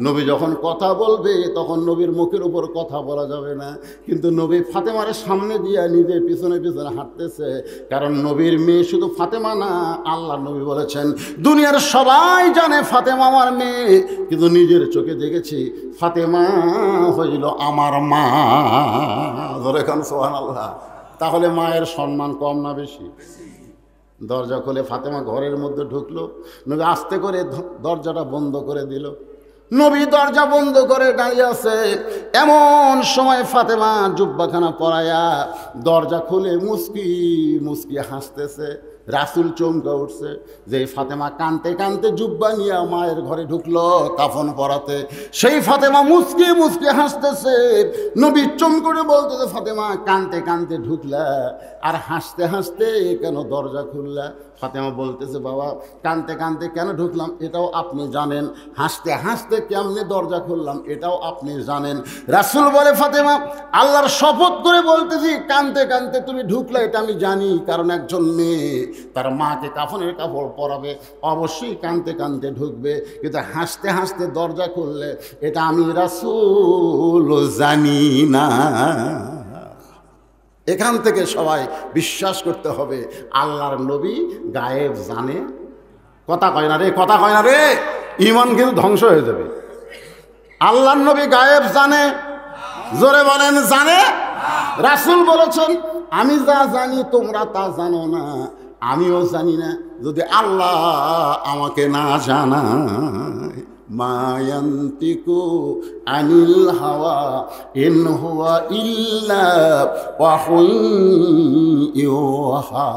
নবী যখন কথা বলবে তখন নবীর মুখের উপর কথা বলা যাবে না। কিন্তু নবী ফাতেমার সামনে দিয়ে নিজে পিছনে পিছনে হাঁটতেছে, কারণ নবীর মেয়ে শুধু ফাতেমা না, আল্লাহ নবী বলেছেন দুনিয়ার সবাই জানে ফাতেমা আমার মেয়ে, কিন্তু নিজের চোখে দেখেছি ফাতেমা হইল আমার মা। ধরে খান সুবহানাল্লাহ। তাহলে মায়ের সম্মান কম না বেশি? দরজা খুলে ফাতেমা ঘরের মধ্যে ঢুকলো, নবী আস্তে করে দরজাটা বন্ধ করে দিল। নবী দরজা বন্ধ করে দাঁড়িয়ে আছে। এমন সময় ফাতেমা জুব্বাখানা পরায়া দরজা খুলে মুস্কি মুস্কি হাসতেছে। রাসূল চমকে উঠছে যে ফাতেমা কানতে কানতে জুব্বা নিয়ে মায়ের ঘরে ঢুকলো কাফন পরাতে। সেই ফাতেমা মুস্কি মুস্কি হাসতেছে। নবী চম করে বলতেছে ফাতেমা কানতে কানতে ঢুকলা আর হাসতে হাসতে কেন দরজা খুললা? ফাতেমা বলতেছে বাবা কানতে কানতে কেন ঢুকলাম এটাও আপনি জানেন, হাসতে হাসতে কেমনে দরজা খুললাম এটাও আপনি জানেন। রাসূল বলে ফাতেমা আল্লাহর শপথ করে বলতেছি কানতে কানতে তুমি ঢুকলা এটা আমি জানি, কারণ একজন মেয়ে তার মাকে কাফনের কাপড় পরাবে অবশ্যই কানতে কানতে ঢুকবে, কিন্তু হাসতে হাসতে দরজা খুললে এটা আমি রাসূল জানি না। এখান থেকে সবাই বিশ্বাস করতে হবে আল্লাহর নবী গায়েব জানে। কথা কয় না রে, কথা কয় না রে, ঈমান কিন্তু ধ্বংস হয়ে যাবে। আল্লাহর নবী গায়েব জানে, জোরে বলেন জানে। রাসূল বলেছেন আমি যা জানি তোমরা তা জানো না, আমিও জানি না যদি আল্লাহ আমাকে না জানায়। মা ইয়ান্তিকু আনিল হাওয়া ইন হুয়া ইল্লা ওয়াহুন ইউহা।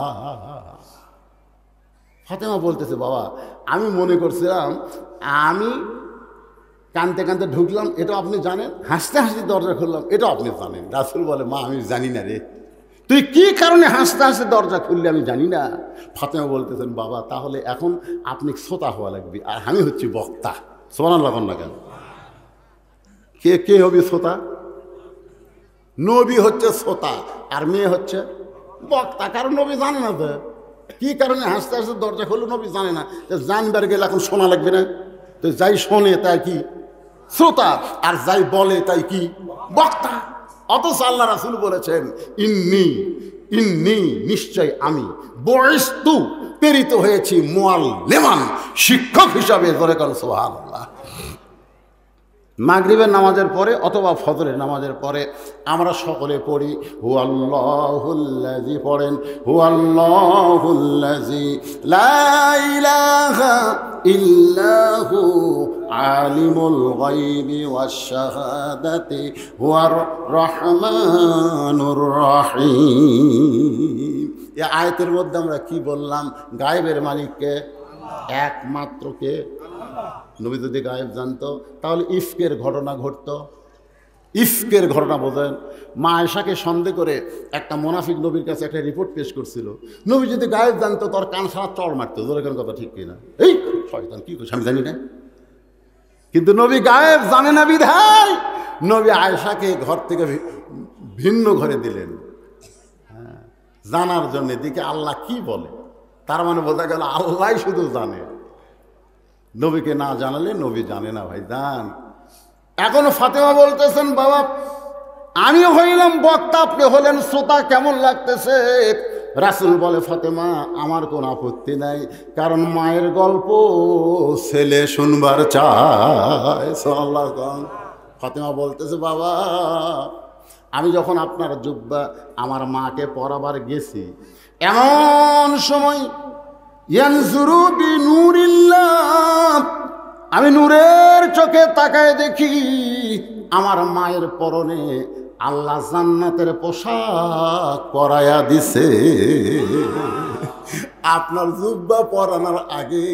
ফাতেমা বলতেছে বাবা আমি মনে করছিলাম আমি কানতে কানতে ঢুকলাম এটাও আপনি জানেন, হাসতে হাসতে দরজা খুললাম এটাও আপনি জানেন। রাসূল বলে মা আমি জানি না রে, তুই কি কারণে হাসতে হাসতে দরজা খুললে আমি জানি না। ফাতেমা বলতেছেন বাবা তাহলে এখন আপনি শ্রোতা হওয়া লাগবে আর আমি হচ্ছি বক্তা। সুবহানাল্লাহ না কেন? কে কে হবে শ্রোতা? নবী হচ্ছে শ্রোতা আর মেয়ে হচ্ছে বক্তা, কারণ নবী জানে না তো কি কারণে হাসতে হাসতে দরজা খুললো নবী জানে না। জানবার গেলে এখন শোনা লাগবে না? তো যাই শোনে তাই কি শ্রোতা, আর যাই বলে তাই কি বক্তা। অথচ আল্লাহ রাসূল বলেছেন ইন্নি ইন্নি নিশ্চয় আমি বুইস্তু প্রেরিত হয়েছি মুআল্লিমান শিক্ষক হিসাবে। জোরে কোন সুবহানাল্লাহ। মাগরিবের নামাজের পরে অথবা ফজরের নামাজের পরে আমরা সকলে পড়ি হুয়াল্লাহুল্লাযী, পড়েন হুয়াল্লাহুল্লাযী লা ইলাহা ইল্লাহু আলিমুল গায়বি ওয়াশ শাহাদাতি হুয়ার রহমানুর রহিম। এই আয়াতের মধ্যে আমরা কি বললাম? গায়েবের মালিককে একমাত্র কে? নবী যদি গায়েব জানতো তাহলে ইফকের ঘটনা ঘটতো। ইফকের ঘটনা বোঝেন? মা আয়েশাকে সন্দেহ করে একটা মুনাফিক নবীর কাছে একটা রিপোর্ট পেশ করছিল। নবী যদি গায়েব জানতো তোর কান সারা চড় মারতো। জোরে কোন কথা ঠিক কিনা? এই শয়তান কি করছে আমি জানি না, কিন্তু নবী গায়েব জানে না বিধায় নবী আয়েশাকে ঘর থেকে ভিন্ন ঘরে দিলেন জানার জন্য। দিকে আল্লাহ কি বলে, তার মানে বোঝা গেল আল্লাহ শুধু জানে, নবীকে না জানালে নবী জানে না। ভাই জান, এখনো ফাতেমা বলতেছেন বাবা আমি হইলাম বক্তা, আপনি হলেন শ্রোতা, কেমন লাগতেছে? রাসূল বলে ফাতেমা আমার কোনো আপত্তি নাই, কারণ মায়ের গল্প ছেলে শুনবার চায়। সাল্লাল্লাহু। ফাতেমা বলতেছে বাবা আমি যখন আপনার জুব্বা আমার মাকে পরাবার গেছি, এমন সময় ইয়ানজুরু বিনুরিল্লাহ, আমি নূরের চোখে তাকায় দেখি আমার মায়ের পরনে আল্লাহ জান্নাতের পোশাক পরায়া দিছে। আপনার জুব্বা পরানোর আগে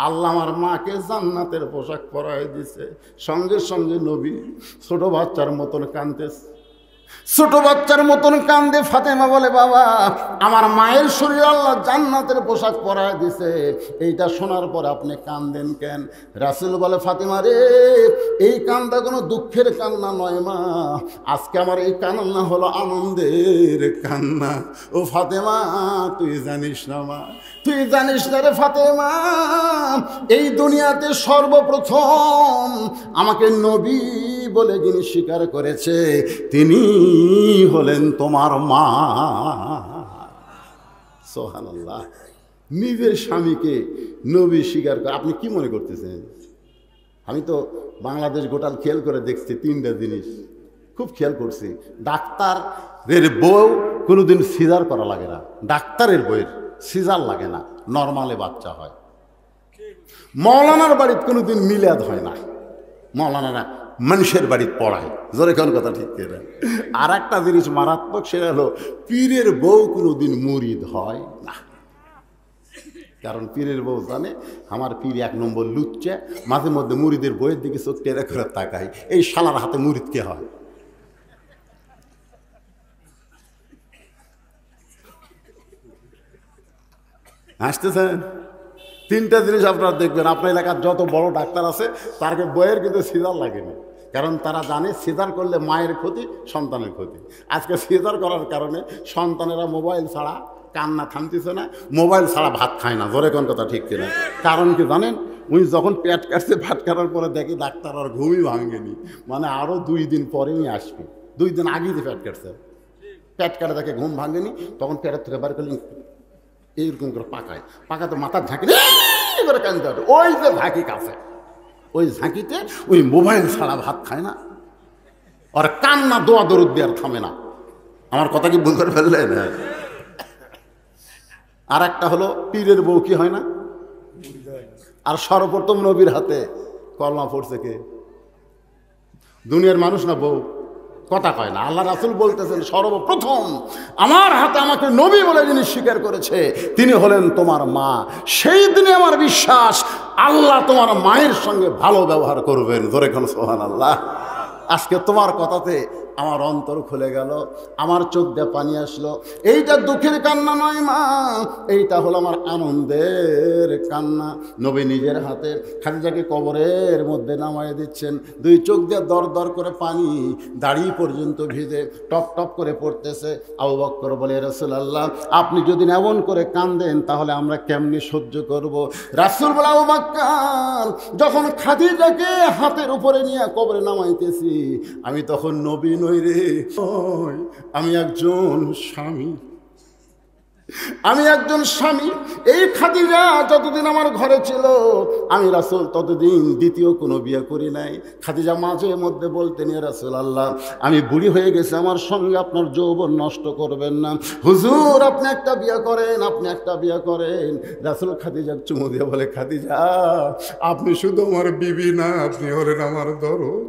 আল্লাহ আমার মাকে জান্নাতের পোশাক পরায় দিছে। সঙ্গে সঙ্গে নবী ছোট বাচ্চার মতন কাঁদতেছে, ছোট বাচ্চার মতন কান্দে। ফাতেমা বলে বাবা আমার মায়ের শরীর আল্লাহ জান্নাতের পোশাক পরায় দিছে, এইটা শোনার পর আপনি কান্দেন কেন? রাসূল বলে ফাতেমা রে এই কান্না কোনো দুঃখের কান্না নয় মা, আজকে আমার এই কান্না হলো আনন্দের কান্না। ও ফাতেমা তুই জানিস না মা, তুই জানিস না রে ফাতেমা, এই দুনিয়াতে সর্বপ্রথম আমাকে নবী বলে যিনি স্বীকার করেছে তিনি হলেন তোমার মা। সুবহানাল্লাহ। নিজের স্বামীকে নবী স্বীকার করে আপনি কি মনে করতেছেন? আমি তো বাংলাদেশ গোটাল খেয়াল করে দেখছি তিনটা জিনিস খুব খেয়াল করছি। ডাক্তারের বউ কোনোদিন সিজার করা লাগে না, ডাক্তারের বউয়ের সিজার লাগে না, নর্মালে বাচ্চা হয়। মৌলানার বাড়িতে কোনোদিন মিলাদ হয় না, মৌলানারা মানুষের বাড়িতে পড়ায়। জোরে কোন কথা ঠিক করে? আর একটা জিনিস মারাত্মক, সেটা হলো পীরের বউ কোনোদিন মুরিদ হয় না, কারণ পীরের বউ জানে আমার পীর এক নম্বর লুচ্চা, মাঝে মধ্যে মুরিদের বইয়ের দিকে চোখ টেরা করে তাকায়, এই শালার হাতে মুরিদ কে হয়? হাসতেছেন? তিনটা জিনিস আপনারা দেখবেন, আপনার এলাকার যত বড় ডাক্তার আছে তারকে বইয়ের কিন্তু সিজার লাগেনি, কারণ তারা জানে সিজার করলে মায়ের ক্ষতি, সন্তানের ক্ষতি। আজকে সিজার করার কারণে সন্তানেরা মোবাইল ছাড়া কান্না থামতেছে না, মোবাইল ছাড়া ভাত খায় না। জোরে কোন কথা ঠিক কিনা? কারণ কি জানেন? উনি যখন পেট কাটছে, ভাত কাটার পরে দেখি ডাক্তার আর ঘুমই ভাঙেনি, মানে আরও 2 দিন পরে উনি আসবে। 2 দিন আগেই যে পেট কাটছে, পেট কাটা দেখে ঘুম ভাঙেনি, তখন পেটের থেকে বার করলেন এইরকম করে পাকায়, পাকাতে মাথার ঝাঁকি করে কানতে হবে, ওই যে ঝাঁকি কাছে, ওই ঝাঁকিতে ওই মোবাইল ছাড়া ভাত খায় না, আর কান্না দোয়া দরুদ দিয়ে আর থামে না। আমার কথা কি ভুল করে ফেললেন? আর একটা হলো পীরের বউ কি হয় না, আর সর্বপ্রথম নবীর হাতে কলমা পড়ছে কে? দুনিয়ার মানুষ না বউ? কথা কয় না। আল্লাহ রাসূল বলতেছেন সর্বপ্রথম আমার হাতে আমাকে নবী বলে যিনি স্বীকার করেছে তিনি হলেন তোমার মা। সেই দিনে আমার বিশ্বাস আল্লাহ তোমার মায়ের সঙ্গে ভালো ব্যবহার করবেন। ধরে কোন সুবহানাল্লাহ। আজকে তোমার কথাতে আমার অন্তর খুলে গেল, আমার চোখ দিয়ে পানি আসলো। এইটা দুঃখের কান্না নয় মা, এইটা হলো আমার আনন্দের কান্না। নবী নিজের হাতে খাদিজাকে কবরের মধ্যে নামায় দিচ্ছেন, 2 চোখ দিয়ে দর দর করে পানি দাড়ি পর্যন্ত ভিজে টপ টপ করে পড়তেছে। আবু বকর বলে রাসূলুল্লাহ আপনি যদি এমন করে কাঁদেন তাহলে আমরা কেমনি সহ্য করব? রাসূল বলে আবু বকর যখন খাদিজাকে হাতের উপরে নিয়ে কবরে নামাইতেছি আমি তখন নবী নই রে, আমি একজন স্বামী, আমি একজন স্বামী। এই খাদিজা যতদিন আমার ঘরে ছিল আমি রাসূল ততদিন দ্বিতীয় কোনো বিয়ে করি নাই। খাদিজা মাঝে মধ্যে বলতেন ইয়া রাসূলুল্লাহ আমি বুড়ি হয়ে গেছি, আমার সঙ্গে আপনার যৌবন নষ্ট করবেন না, হুজুর আপনি একটা বিয়ে করেন, আপনি একটা বিয়ে করেন। রাসূল খাদিজার চুমু দিয়ে বলে খাদিজা আপনি শুধু আমার বিবি না, আপনি হলেন আমার দরদ।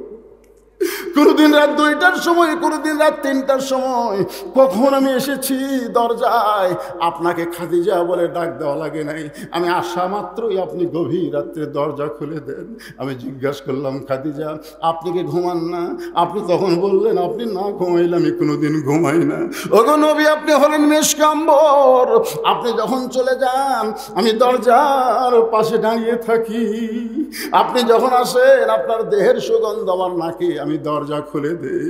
কোনোদিন রাত 2টার সময়, কোনোদিন রাত 3টার সময়। কখন আমি এসেছি দরজায়, আপনাকে খাদিজা বলে ডাক দেওয়া লাগে নাই। আমি আসা মাত্রই আপনি গভীর রাত্রে দরজা খুলে দেন। আমি জিজ্ঞাসা করলাম, খাদিজা আপনি কি ঘুমান না? আপনি তখন বললেন, আপনি না ঘুমাইলে আমি কোনোদিন ঘুমাই না। ওগো নবী, আপনি হলেন মেশকাম্বর। আপনি যখন চলে যান আমি দরজার পাশে দাঁড়িয়ে থাকি। আপনি যখন আসেন আপনার দেহের সুগন্ধ আমার নাকে, আমি দরজা খুলে দেই।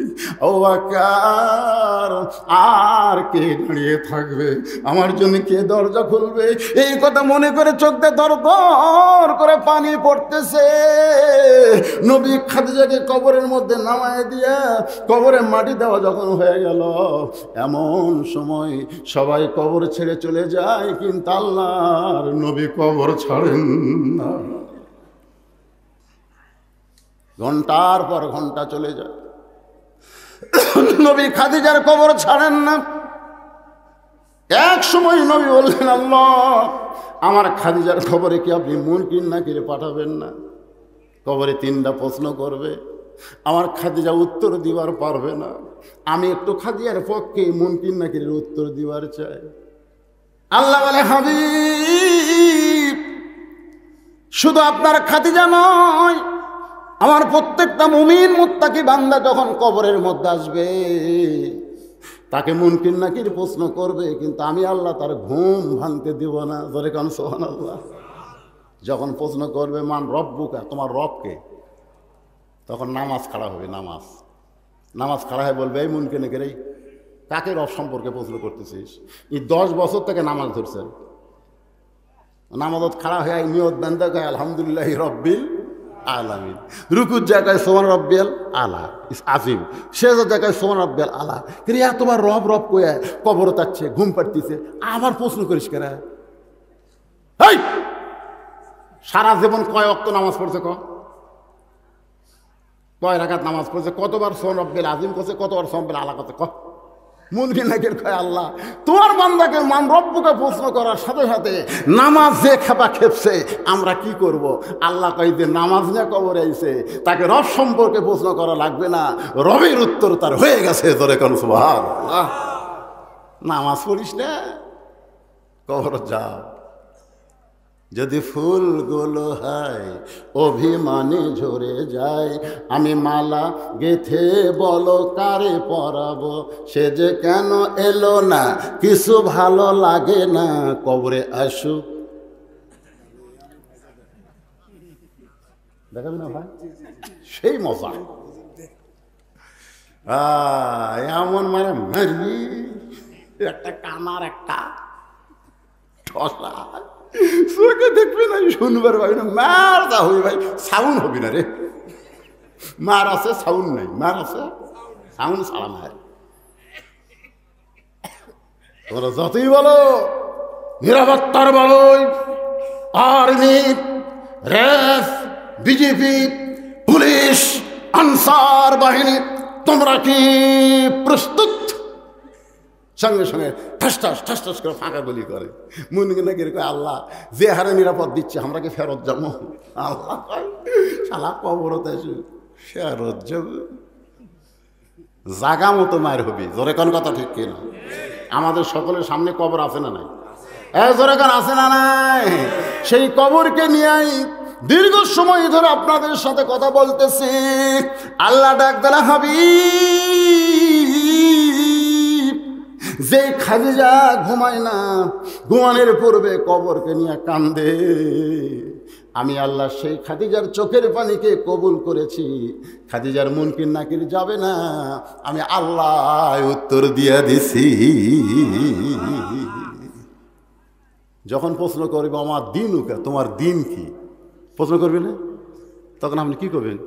ও আকার, আর কে দাঁড়িয়ে থাকবে আমার জন্য? কে দরজা খুলবে? এই কথা মনে করে চোখ দিয়ে দর দর করে পানি পড়তেছে। নবী খাদিজাকে কবরের মধ্যে নামায় দিয়া কবরে মাটি দেওয়া যখন হয়ে গেল, এমন সময় সবাই কবর ছেড়ে চলে যায়, কিন্তু আল্লাহর নবী কবর ছাড়েন না। ঘন্টার পর ঘন্টা চলে যায়, নবী খাদিজার কবর ছাড়েন না। এক সময় নবী বললেন, আল্লাহ আমার খাদিজার খবরে কি আপনি মুনকির নাকির পাঠাবেন না? কবরে 3টা প্রশ্ন করবে, আমার খাদিজা উত্তর দিবার পারবে না। আমি একটু খাদিজার পক্ষে মুনকির নাকির উত্তর দিবার চাই। আল্লাহ বলে, হাবিব শুধু আপনার খাদিজা নয়, আমার প্রত্যেকটা মুমিন মুত্তাকি বান্দা যখন কবরের মধ্যে আসবে তাকে মুনকির নাকির প্রশ্ন করবে, কিন্তু আমি আল্লাহ তার ঘুম ভাঙতে দিব না। ধরে কান সুবহানাল্লাহ। যখন প্রশ্ন করবে মান রব্বুকা, তোমার রবকে, তখন নামাজ খাড়া হবে। নামাজ খাড়া হয়ে বলবে, এই মুনকির নাকির, এই কাকে রব সম্পর্কে প্রশ্ন করতেছিস? এই 10 বছর থেকে নামাজ ধরছেন, নামাজত খাড়া হয়ে নিয়ত বান্দা কয় আলহামদুলিল্লাহ রব্বিল আলামিন। রুকুর জায়গায় সোমান রব্বিয়াল আলা আজিম, শেষের জায়গায় সোমান রব্বিয়াল আলা। কিন্তু তোমার রব রব কয়ে কবর তাচ্ছে, ঘুম পাড়তিছে, আবার প্রশ্ন করিস কেন? সারা জীবন কয় ওয়াক্ত নামাজ পড়ছে? কয় রাকাত নামাজ পড়ছে? কতবার সোমান রব্বিয়াল আজিম করছে? কতবার সোমান রব্বিয়াল আলা করছে? মুনকির নাকির কয়, আল্লাহ তোমার বান্দাকে মান রব্বুকে প্রশ্ন করার সাথে সাথে নামাজ যে খেপা খেপছে, আমরা কি করব? আল্লাহ কয় যে নামাজ নিয়ে কবরে আইছে, তাকে রব সম্পর্কে প্রশ্ন করা লাগবে না, রবের উত্তর তার হয়ে গেছে। ধরে কোন সুবহানাল্লাহ। নামাজ পড়িস না, কবর যা। যদি ফুলগুলো হয় অভিমানে ঝরে যায়, আমি মালা গেথে বলো কারে পরাবো, সে যে কেন এলো না, কিছু ভালো লাগে না, কবরে আসুক। দেখাবি না ভাই, সেই মজা। এমন মানে মারবি একটা কানার একটা ঠসা, চোখে দেখবি না, শুনবার পাবি না। মার যা হবি ভাই, সাউন্ড হবি না রে। মার আছে সাউন্ড নাই, মার আছে সাউন্ড ছাড়া মার। তোমরা যতই বলো নিরাপত্তার বলই, army, RAB, BJP, police, answer বাহিনী, তোমরা কি প্রস্তুত? সঙ্গে সঙ্গে ঠাস ঠাস ঠাস ঠাস করে ফাঁকা গুলি করে। মুনকির নাকির কয়, আল্লাহ যে হারে নিরাপদ দিচ্ছে আমরা কি ফেরত যাবো? আল্লাহ কয়, শালা কবরত আসু ফেরত যাব, জাগা মতো মায়ের হবি। জোরে কোন কথা ঠিক কিনা? আমাদের সকলের সামনে কবর আছে না নাই? জোরে কোন আছে না নাই? সেই কবরকে নিয়েই দীর্ঘ সময় ধরে আপনাদের সাথে কথা বলতেছি। আল্লাহ ডাক দেলা, হাবিব যে খাদিজা ঘুমায় না, ঘুমানোর পূর্বে কবরকে নিয়ে কান্দে, আমি আল্লাহ সেই খাদিজার চোখের পানিকে কবুল করেছি। খাদিজার মুনকির নাকির যাবে না, আমি আল্লাহ উত্তর দিয়ে দিছি। যখন প্রশ্ন করবে আমার দিন উকা, তোমার দিন কি, প্রশ্ন করবে না, তখন আপনি কি করবেন?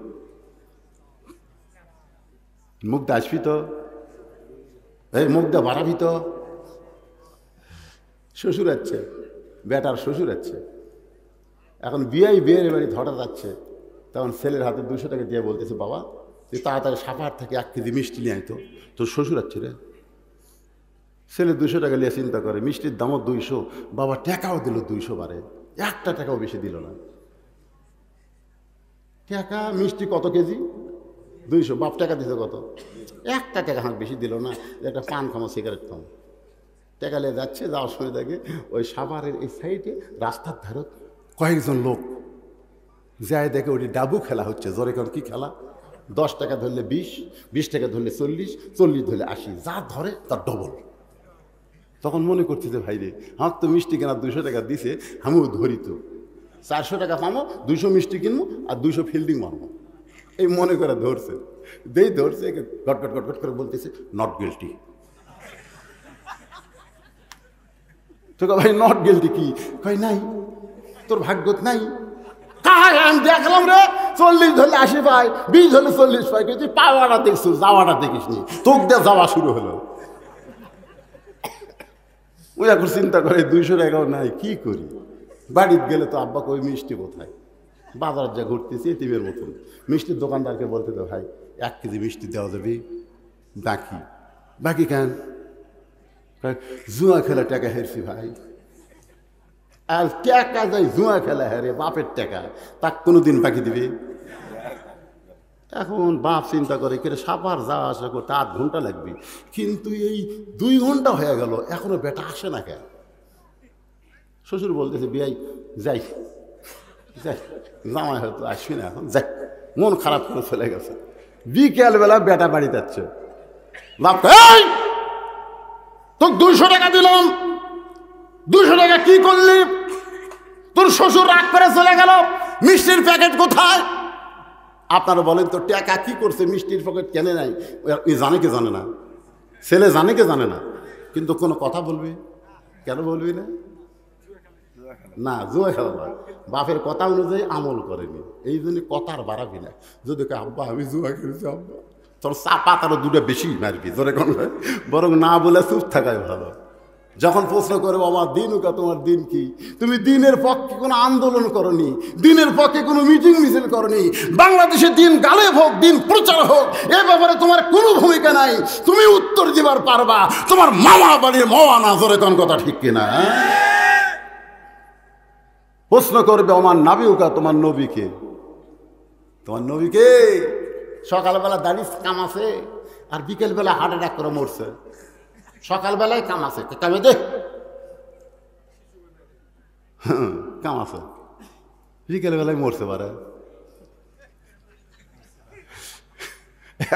মুখটা আসবি তো, এই মুখটা বাড়াবি তো। শ্বশুর আছে, বেটার শ্বশুর আছে, এখন বিয়ের বাড়ি ধরা যাচ্ছে, তখন ছেলের হাতে 200 টাকা দিয়ে বলতেছে, বাবা তুই তাড়াতাড়ি সাপাহার থেকে 1 কেজি মিষ্টি নিয়ে আইতো, তোর শ্বশুর আছে রে। ছেলে 200 টাকা নিয়ে চিন্তা করে, মিষ্টির দামও 200, বাবা টাকাও দিল 200 বারে, 1 টাকাও বেশি দিল না। টাকা মিষ্টি কত কেজি? 200। বাপ টাকা দিতে কত? 1 টাকা হাঁক বেশি দিল না, একটা পান খামো, সিগারেট খামো। টাকা নিয়ে যাচ্ছে, যাওয়ার সময় দেখে ওই সাভারের এই সাইডে রাস্তার ধারত কয়েকজন লোক যায়, দেখে ওটি ডাবু খেলা হচ্ছে। জোরে কোন কি খেলা? 10 টাকা ধরলে 20, 20 টাকা ধরলে 40, 40 ধরলে 80, যা ধরে তার ডবল। তখন মনে করছি যে ভাই রে, আমার তো মিষ্টি কেনার 200 টাকা দিছে, আমিও ধরি তো 400 টাকা পাবো, 200 মিষ্টি কিনবো আর 200 ফিল্ডিং মারবো, এই মনে করে ধরছে। ধরছে গটগট গটগট করে বলতেছে নট গিল্টি। তো ভাই নট গিল্টি কি? কই নাই, তোর ভাগ্যত নাই। আমি দেখলাম রে 40 ধরলে 80 পাই, 20 ধরলে 40 পাই। তুই পাওয়াটা দেখছো, যাওয়াটা দেখিস নি, তোক দিয়ে যাওয়া শুরু হলো। ওই এখন চিন্তা করে 200 টাকাও নাই, কি করি? বাড়িতে গেলে তো আব্বা কই মিষ্টি কোথায়? বাজার যা ঘুরতেছি এটিমের মতন। মিষ্টির দোকানদারকে বলতে তো ভাই 1 কেজি মিষ্টি দেওয়া যাবে? বাকি বাকি কেন? জুয়া খেলা টাকা হেরছি ভাই। আর টাকা যাই জুয়া খেলা হেরে, বাপের টাকা, তা কোনোদিন বাকি দিবে? এখন বাপ চিন্তা করে কেটে সাপার যাওয়া আসা করতে 8 ঘন্টা লাগবে, কিন্তু এই 2 ঘন্টা হয়ে গেল, এখনো বেটা আসে না কেন? শ্বশুর বলতেছে বিয়াই যাই যাই, জামাই হয়তো আসবি না, এখন যাই। মন খারাপ করে চলে গেছে। বিকেলবেলা বেটা বাড়ি যাচ্ছে, বাপ তোর 200 টাকা দিলাম, 200 টাকা কি করলি? তোর শ্বশুর রাগ করে চলে গেল, মিষ্টির প্যাকেট কোথায়? আপনারা বলেন তো টাকা কি করছে? মিষ্টির প্যাকেট কেনে নাই, জানে কে জানে না, ছেলে জানে কে জানে না, কিন্তু কোনো কথা বলবি? কেন বলবি না? না, জুয়া খেলা না, বাপের কথা অনুযায়ী আমল করেনি, এই জন্য কথার বাড়াবি না। যদি আব্বা আমি জুয়া খেলেছি, আব্বা তোর চাপা তারও 2টা বেশি মারবি, তোর এখন বরং না বলে চুপ থাকাই ভালো। যখন প্রশ্ন করবো আমার দিন ওকা, তোমার দিন কি? তুমি দিনের পক্ষে কোনো আন্দোলন করনি, দিনের পক্ষে কোনো মিটিং মিছিল করনি, বাংলাদেশে দিন গালে হোক, দিন প্রচার হোক, এ ব্যাপারে তোমার কোনো ভূমিকা নাই। তুমি উত্তর দিবার পারবা তোমার মামা বাড়ির মাওয়া না, জোরে কোন কথা ঠিক কিনা? প্রশ্ন করবে আমার নাবিউকা, তোমার নবীকে, তোমার নবীকে। সকালবেলা দাঁড়িয়ে কাম আছে, আর বিকেলবেলা হার্ট অ্যাটাক করে মরছে। সকালবেলায় কাম আছে, কামে দে কাম আছে, বিকেলবেলায় মরছে পারে।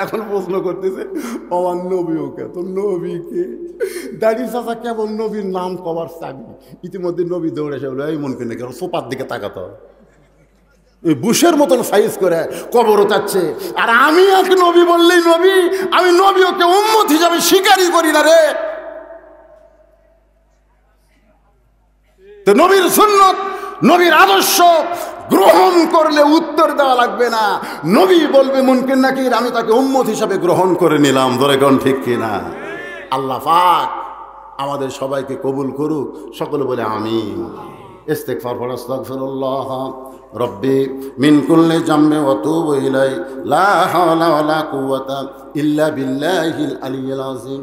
এখন প্রশ্ন করতেছে আমার নবীকে, তোর নবীকে। দাড়ি চাচা কেবল নবীর নাম কবার চাবি, ইতিমধ্যে নবী দৌড়েছে বলে এই মন কিনে কেন সোপার দিকে তাকাতো, বুশের মতন সাইজ করে কবরও চাচ্ছে। আর আমি এক নবী বললেই নবী, আমি নবী ওকে উম্মত হিসাবে স্বীকারই করি না রে। তো নবীর সুন্নত, নবীর আদর্শ গ্রহণ করলে উত্তর দেওয়া লাগবে না। নবী বলবে মুনকির নাকির, আমি তাকে উম্মত হিসাবে গ্রহণ করে নিলাম, ধরে গণ ঠিক কিনা? আল্লাহ পাক আমাদের সবাইকে কবুল করুক, সকলে বলে আমিন। ইস্তিগফার পড়ো, আস্তাগফিরুল্লাহ রব্বি মিন কুল্লি জামবি ওয়া তুবু ইলাই, লা হাওলা ওয়ালা কুওয়াতা ইল্লা বিল্লাহিল আলিয়্যিল আযীম।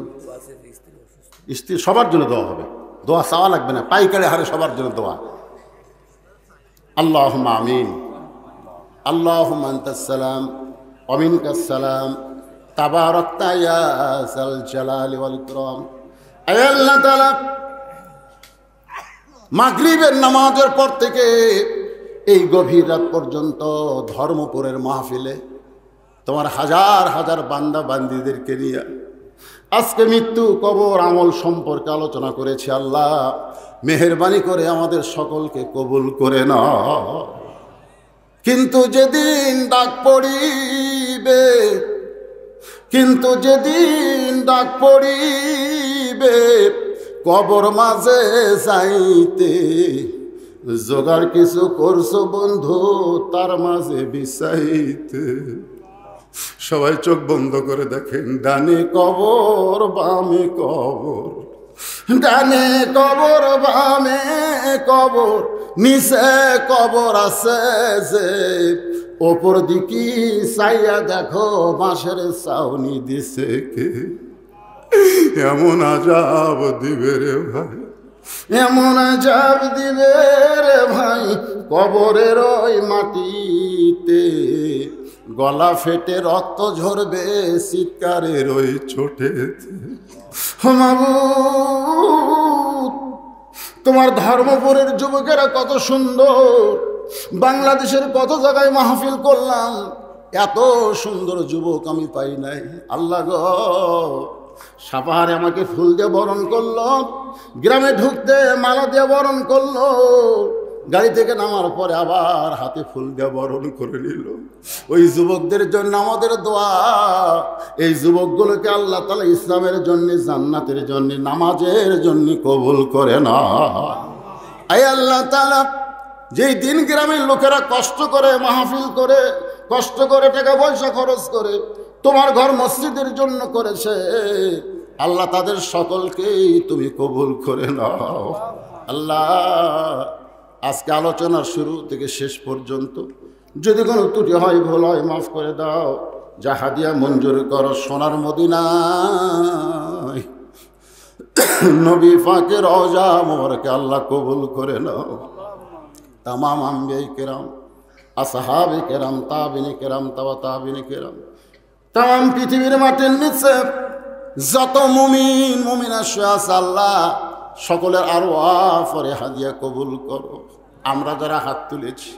স্ত্রী সবার জন্য দোয়া হবে, দোয়া চাওয়া লাগবে না, পাইকারি হারে সবার জন্য দোয়া। আল্লাহুম্মা আমিন। আল্লাহুম্মা আনতাস সালাম ওয়া মিনকাস সালাম, তাবারাকতা ইয়া যাল জালালি ওয়াল ইকরাম। আয় আল্লাহ তাআলা, মাগরিবের নামাজের পর থেকে এই গভীর রাত পর্যন্ত ধর্মপুরের মাহফিলে তোমার হাজার হাজার বান্দা বান্দীদেরকে নিয়ে আজকে মৃত্যু, কবর, আমল সম্পর্কে আলোচনা করেছি। আল্লাহ মেহেরবানি করে আমাদের সকলকে কবুল করে নাও। কিন্তু যেদিন ডাক পড়িবে, কিন্তু যেদিন ডাক পড়িবে কবর মাঝে যাইতে, জোগাড় কিছু করছো বন্ধু তার মাঝে বিছাইতে। সবাই চোখ বন্ধ করে দেখেন, ডানে কবর বামে কবর, ডানে কবর বামে কবর, নিচে কবর আছে যে, ওপর দিকে চাইয়া দেখো বাঁশের ছাউনি দিছে কে। এমন আজাব দিবে রে ভাই, এমন আজাব দিবে রে ভাই, কবরের ওই মাটিতে গলা ফেটে রক্ত ঝরবে চিৎকারের ওই ছোটেতে। মাবুদ, তোমার ধর্মপুরের যুবকেরা কত সুন্দর, বাংলাদেশের কত জায়গায় মাহফিল করলাম, এত সুন্দর যুবক আমি পাই নাই। আল্লাহ গো, সাপাহারে আমাকে ফুল দিয়ে বরণ করলো, গ্রামে ঢুকতে মালা দিয়ে বরণ করলো, গাড়ি থেকে নামার পরে আবার হাতে ফুল দিয়ে বরণ করে নিল। ওই যুবকদের জন্য আমাদের দোয়া, এই যুবকগুলোকে আল্লাহ তাআলা ইসলামের জন্য, জান্নাতের জন্য, নামাজের জন্য কবুল করে না। আয় আল্লাহ তাআলা, যেই দিন গ্রামের লোকেরা কষ্ট করে মাহফিল করে, কষ্ট করে টাকা পয়সা খরচ করে তোমার ঘর মসজিদের জন্য করেছে, আল্লাহ তাদের সকলকেই তুমি কবুল করে নাও। আল্লাহ, আজকে আলোচনার শুরু থেকে শেষ পর্যন্ত যদি কোনো ত্রুটি হয়, ভুল হয়, মাফ করে দাও। যা হাদিয়া মঞ্জুর করো সোনার মদিনায় নবী পাকের রওজা মোবারকে আল্লাহ কবুল করে নাও। তামাম আম্বিয়ায়ে কেরাম, আসহাবে কেরাম, তাবিনে কেরাম, তাবা তাবিনে কেরাম, তাম পৃথিবীর মাটির নিচে যত মুমিন মুমিনা শুয়ে আছে আল্লাহ সকলের আরওয়াহ হাদিয়া কবুল করো। আমরা যারা হাত তুলেছি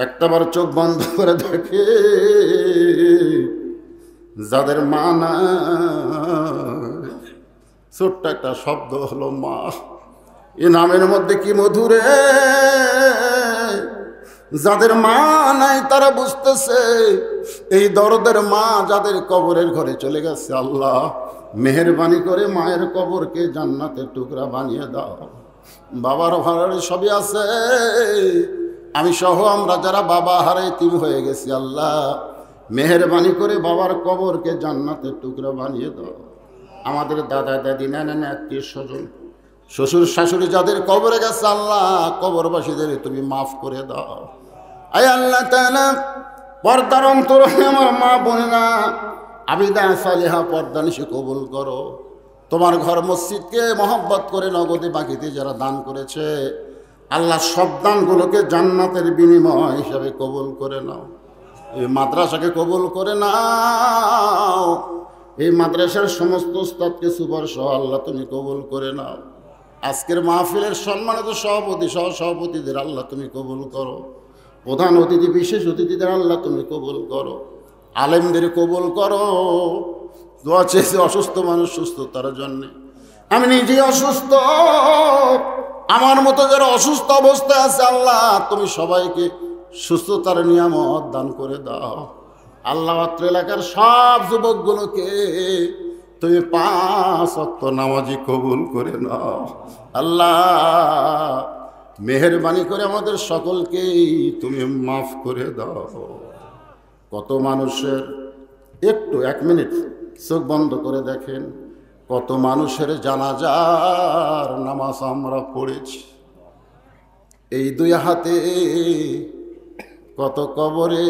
একটাবার চোখ বন্ধ করে দেখে, যাদের মা নাই, ছোট্ট একটা শব্দ হলো মা, এ নামের মধ্যে কি মধুরে। যাদের মা নাই তারা বুঝতেছে এই দরদের মা যাদের কবরের ঘরে চলে গেছে, আল্লাহ মেহেরবানি করে মায়ের কবরকে জান্নাতের টুকরা বানিয়ে দাও। বাবার ভাড়ারে সবই আছে, আমি সহ আমরা যারা বাবা হারে এতিম হয়ে গেছি, আল্লাহ মেহেরবানি করে বাবার কবরকে জান্নাতের টুকরা বানিয়ে দাও। আমাদের দাদা দাদি, নানা আত্মীয় স্বজন, শ্বশুর শাশুড়ি যাদের কবরে গেছে, আল্লাহ কবরবাসীদের তুমি মাফ করে দাও। আয় আল্লাহ তাআলা, পর্দার অন্তরে আমার মা বোনেরা আবিদা সালেহা পর্দানিশি কবুল করো। তোমার ঘর মসজিদকে মহব্বত করে নগদে বাকিতে যারা দান করেছে, আল্লাহ সব দানগুলোকে জান্নাতের বিনিময় হিসাবে কবুল করে নাও। এই মাদ্রাসাকে কবুল করে নাও, এই মাদ্রাসার সমস্ত উস্তাদকে সুপার সহ আল্লাহ তুমি কবুল করে নাও। আজকের মাহফিলের সম্মানিত সভাপতি সহ সভাপতিদের আল্লাহ তুমি কবুল করো। প্রধান অতিথি বিশেষ অতিথিদের আল্লাহ তুমি কবুল করো। আলেমদের কবুল করো। দোয়া চেয়েছে অসুস্থ মানুষ সুস্থতার জন্যে। আমি নিজেই অসুস্থ, আমার মতো যারা অসুস্থ অবস্থায় আছে, আল্লাহ তুমি সবাইকে সুস্থতার নিয়ামত দান করে দাও। আল্লাহ অত্র এলাকার সব যুবকগুলোকে তুমি 5 ওয়াক্ত নামাজি কবুল করে নাও। আল্লাহ মেহেরবানি করে আমাদের সকলকেই তুমি মাফ করে দাও। কত মানুষের, একটু 1 মিনিট চোখ বন্ধ করে দেখেন, কত মানুষের জানাজার নামাজ আমরা পড়েছি। এই 2 হাতে কত কবরে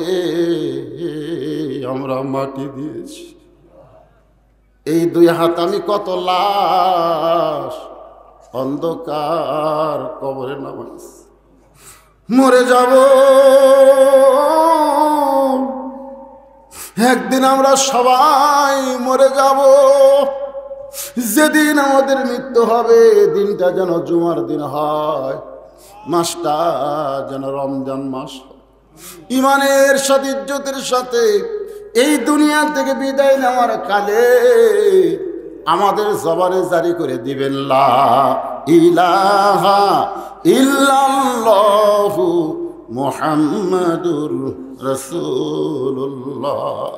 আমরা মাটি দিয়েছি। এই 2 হাত আমি কত লাশ অন্ধকার কবরে নামাজ। মরে যাব একদিন, আমরা সবাই মরে যাব। যেদিন আমাদের মৃত্যু হবে দিনটা যেন জুমার দিন হয়, মাসটা যেন রমজান মাস হয়। ইমানের সাথে ইজ্জতের সাথে এই দুনিয়া থেকে বিদায় নেওয়ার কালে আমাদের জবানে জারি করে দিবেন লা ইলাহা ইল্লাল্লাহু মুহাম্মাদুর রাসূলুল্লাহ।